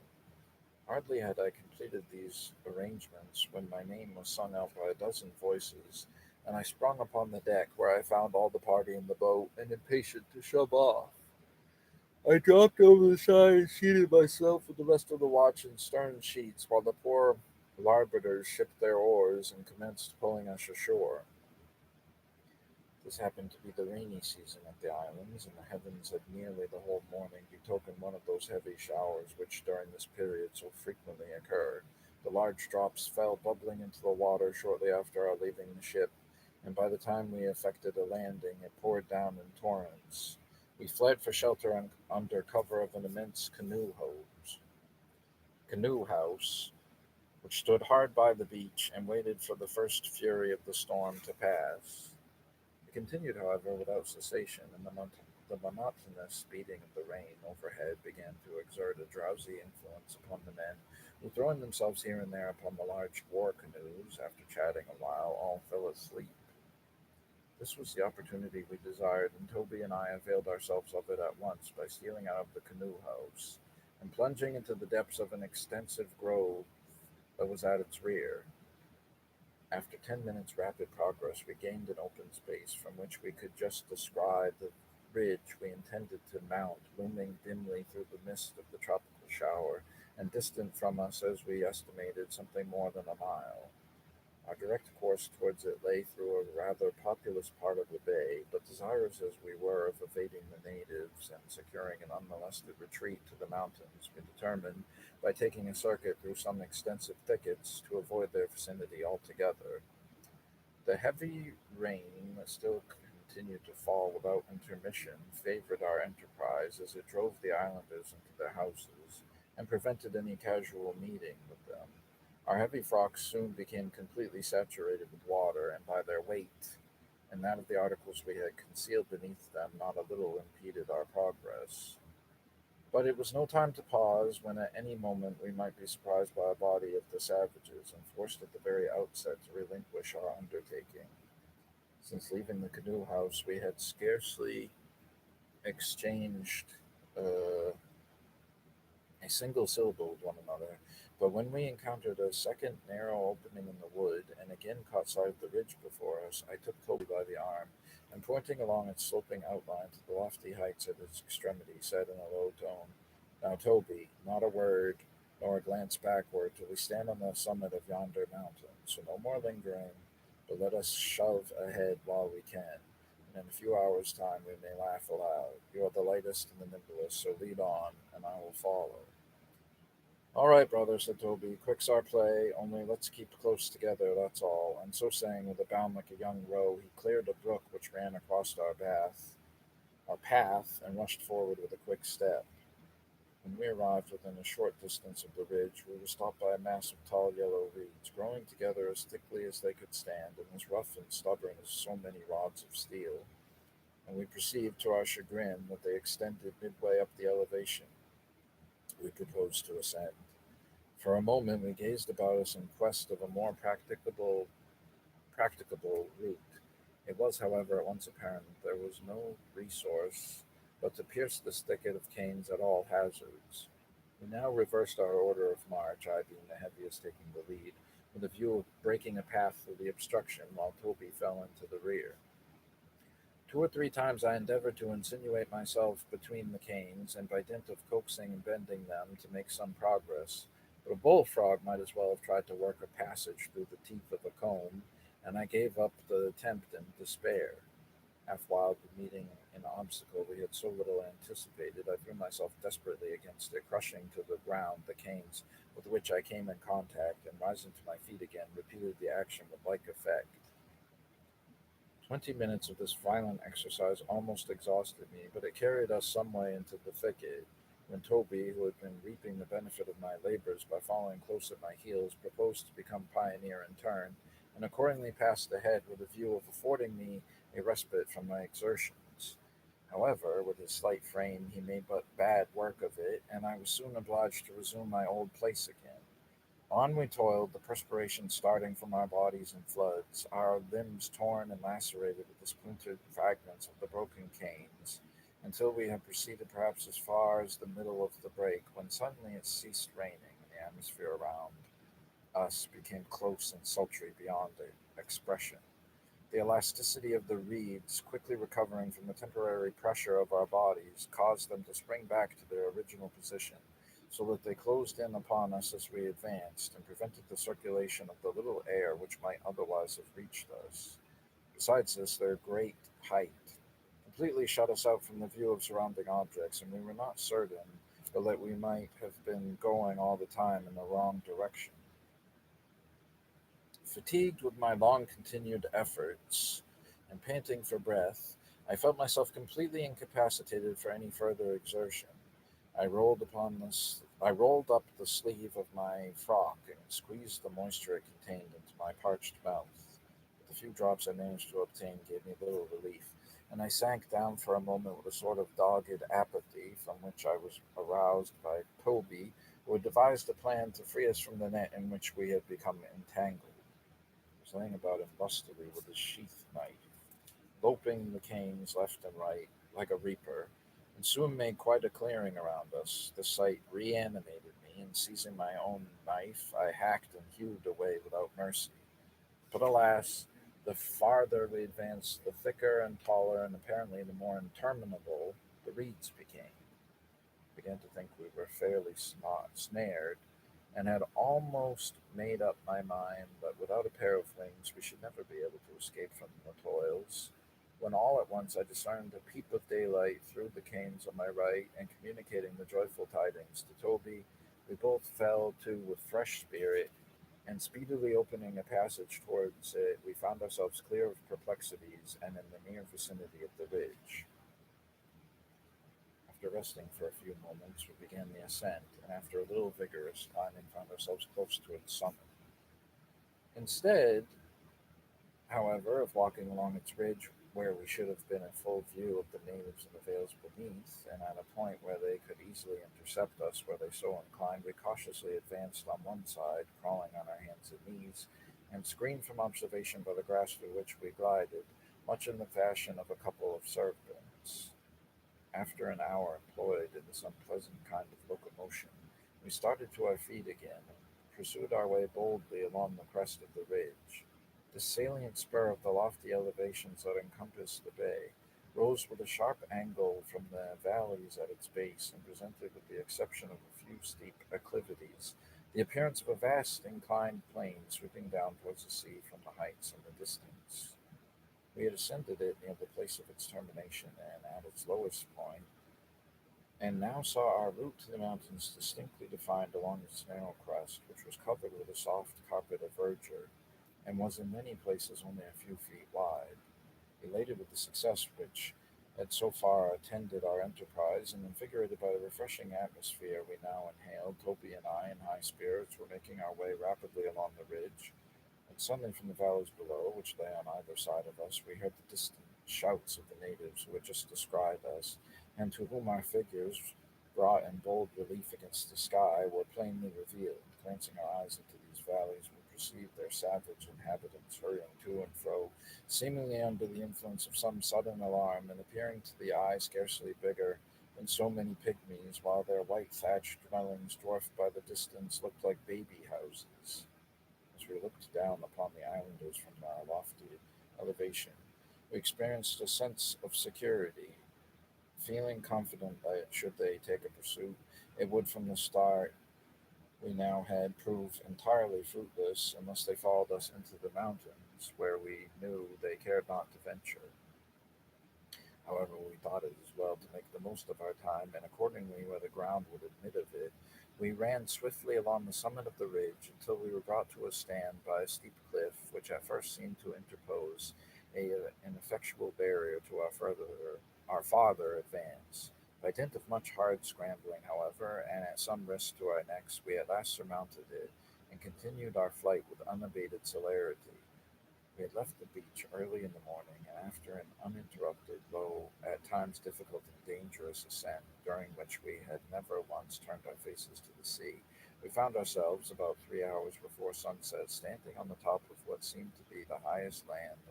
Hardly had I completed these arrangements when my name was sung out by a dozen voices, and I sprung upon the deck, where I found all the party in the boat and impatient to shove off. I dropped over the side and seated myself with the rest of the watch in stern sheets, while the poor larboarders shipped their oars and commenced pulling us ashore. This happened to be the rainy season at the islands, and the heavens had nearly the whole morning betokened one of those heavy showers which during this period so frequently occur. The large drops fell bubbling into the water shortly after our leaving the ship, and by the time we effected a landing, it poured down in torrents. We fled for shelter under cover of an immense canoe house, which stood hard by the beach and waited for the first fury of the storm to pass. It continued, however, without cessation, and the monotonous beating of the rain overhead began to exert a drowsy influence upon the men, who, throwing themselves here and there upon the large war canoes, after chatting a while, all fell asleep. This was the opportunity we desired, and Toby and I availed ourselves of it at once by stealing out of the canoe house and plunging into the depths of an extensive grove that was at its rear. After 10 minutes' rapid progress, we gained an open space from which we could just descry the ridge we intended to mount, looming dimly through the mist of the tropical shower, and distant from us, as we estimated, something more than a mile. Our direct course towards it lay through a rather populous part of the bay, but desirous as we were of evading the natives and securing an unmolested retreat to the mountains, we determined, by taking a circuit through some extensive thickets, to avoid their vicinity altogether. The heavy rain that still continued to fall without intermission favored our enterprise, as it drove the islanders into their houses and prevented any casual meeting with them. Our heavy frocks soon became completely saturated with water, and by their weight and that of the articles we had concealed beneath them, not a little impeded our progress. But it was no time to pause, when at any moment we might be surprised by a body of the savages, and forced at the very outset to relinquish our undertaking. Since leaving the canoe house, we had scarcely exchanged uh, a single syllable with one another, But when we encountered a second narrow opening in the wood and again caught sight of the ridge before us, I took Toby by the arm and, pointing along its sloping outline to the lofty heights at its extremity, said in a low tone, "Now, Toby, not a word nor a glance backward till we stand on the summit of yonder mountain. So no more lingering, but let us shove ahead while we can. And in a few hours' time we may laugh aloud. You are the lightest and the nimblest, so lead on, and I will follow." "All right, brother," said Toby. "Quick's our play, only let's keep close together, that's all." And so saying, with a bound like a young roe, he cleared a brook which ran across our path, and rushed forward with a quick step. When we arrived within a short distance of the ridge, we were stopped by a mass of tall yellow reeds, growing together as thickly as they could stand, and as rough and stubborn as so many rods of steel. And we perceived, to our chagrin, that they extended midway up the elevation we proposed to ascend. For a moment we gazed about us in quest of a more practicable route. It was, however, at once apparent that there was no resource but to pierce this thicket of canes at all hazards. We now reversed our order of march, I being the heaviest taking the lead, with a view of breaking a path through the obstruction, while Toby fell into the rear. Two or three times I endeavored to insinuate myself between the canes, and by dint of coaxing and bending them to make some progress. But a bullfrog might as well have tried to work a passage through the teeth of a comb, and I gave up the attempt in despair. Half wild with meeting an obstacle we had so little anticipated, I threw myself desperately against it, crushing to the ground the canes with which I came in contact, and rising to my feet again, repeated the action with like effect. 20 minutes of this violent exercise almost exhausted me, but it carried us some way into the thicket, when Toby, who had been reaping the benefit of my labors by following close at my heels, proposed to become pioneer in turn, and accordingly passed ahead with a view of affording me a respite from my exertions. However, with his slight frame, he made but bad work of it, and I was soon obliged to resume my old place again. On we toiled, the perspiration starting from our bodies in floods, our limbs torn and lacerated with the splintered fragments of the broken canes, until we had proceeded perhaps as far as the middle of the break, when suddenly it ceased raining, and the atmosphere around us became close and sultry beyond expression. The elasticity of the reeds, quickly recovering from the temporary pressure of our bodies, caused them to spring back to their original position, so that they closed in upon us as we advanced, and prevented the circulation of the little air which might otherwise have reached us. Besides this, their great height completely shut us out from the view of surrounding objects, and we were not certain but that we might have been going all the time in the wrong direction. Fatigued with my long continued efforts and panting for breath, I felt myself completely incapacitated for any further exertion. I rolled up the sleeve of my frock and squeezed the moisture it contained into my parched mouth. But the few drops I managed to obtain gave me little relief, and I sank down for a moment with a sort of dogged apathy, from which I was aroused by Toby, who had devised a plan to free us from the net in which we had become entangled. He was laying about him lustily with his sheath knife, loping the canes left and right like a reaper, and soon made quite a clearing around us. The sight reanimated me, and seizing my own knife, I hacked and hewed away without mercy. But alas, the farther we advanced, the thicker and taller, and apparently the more interminable, the reeds became. I began to think we were fairly snared, and had almost made up my mind that without a pair of wings we should never be able to escape from the toils, when all at once I discerned a peep of daylight through the canes on my right, and communicating the joyful tidings to Toby, we both fell to with fresh spirit, and speedily opening a passage towards it, we found ourselves clear of perplexities and in the near vicinity of the ridge. After resting for a few moments, we began the ascent, and after a little vigorous climbing, found ourselves close to its summit. Instead, however, of walking along its ridge, where we should have been in full view of the natives in the vales beneath, and at a point where they could easily intercept us were they so inclined, we cautiously advanced on one side, crawling on our hands and knees, and screened from observation by the grass through which we glided, much in the fashion of a couple of serpents. After an hour employed in this unpleasant kind of locomotion, we started to our feet again, pursued our way boldly along the crest of the ridge. The salient spur of the lofty elevations that encompassed the bay rose with a sharp angle from the valleys at its base and presented, with the exception of a few steep acclivities, the appearance of a vast inclined plane sweeping down towards the sea from the heights in the distance. We had ascended it near the place of its termination and at its lowest point, and now saw our route to the mountains distinctly defined along its narrow crest, which was covered with a soft carpet of verdure, and was in many places only a few feet wide. Elated with the success which had so far attended our enterprise, and invigorated by the refreshing atmosphere we now inhaled, Toby and I, in high spirits, were making our way rapidly along the ridge, and suddenly from the valleys below, which lay on either side of us, we heard the distant shouts of the natives who had just descried us, and to whom our figures, brought in bold relief against the sky, were plainly revealed. Glancing our eyes into these valleys, we perceived their savage inhabitants hurrying to and fro, seemingly under the influence of some sudden alarm, and appearing to the eye scarcely bigger than so many pygmies, while their white thatched dwellings, dwarfed by the distance, looked like baby houses. As we looked down upon the islanders from our lofty elevation, we experienced a sense of security, feeling confident that, should they take a pursuit, it would from the start we now had prove entirely fruitless unless they followed us into the mountains, where we knew they cared not to venture. However, we thought it as well to make the most of our time, and accordingly, where the ground would admit of it, we ran swiftly along the summit of the ridge until we were brought to a stand by a steep cliff, which at first seemed to interpose an effectual barrier to our farther advance. By dint of much hard scrambling, however, and at some risk to our necks, we at last surmounted it, and continued our flight with unabated celerity. We had left the beach early in the morning, and after an uninterrupted, though at times difficult and dangerous ascent, during which we had never once turned our faces to the sea, we found ourselves, about 3 hours before sunset, standing on the top of what seemed to be the highest land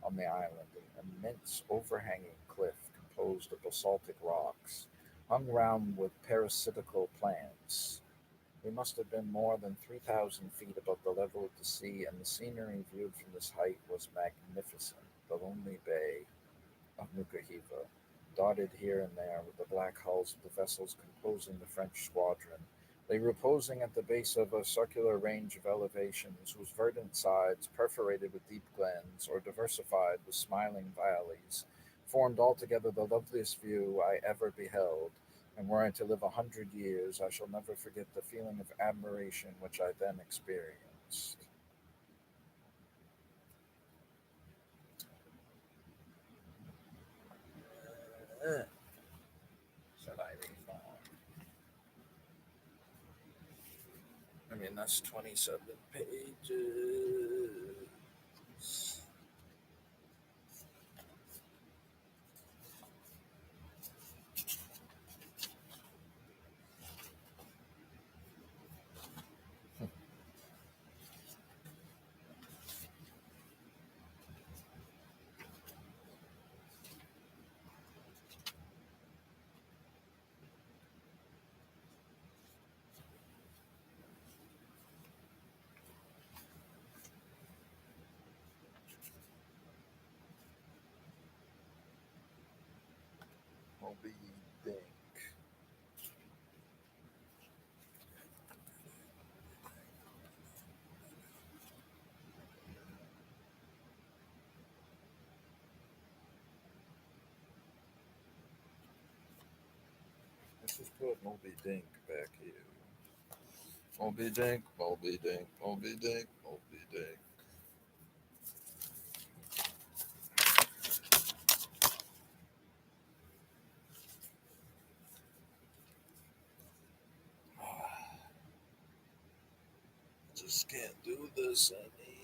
on the island, an immense overhanging cliff composed of basaltic rocks, hung round with parasitical plants. We must have been more than 3,000 feet above the level of the sea, and the scenery viewed from this height was magnificent. The lonely bay of Nukahiva, dotted here and there with the black hulls of the vessels composing the French squadron, lay reposing at the base of a circular range of elevations whose verdant sides, perforated with deep glens or diversified with smiling valleys, formed altogether the loveliest view I ever beheld, and were I to live 100 years, I shall never forget the feeling of admiration which I then experienced. Should I read on? I mean, that's 27 pages. Moby Dick. Let's just put Moby Dink back here. Moby Dink, Moby Dink, Moby Dink, Moby Dink. Just can't do this anymore.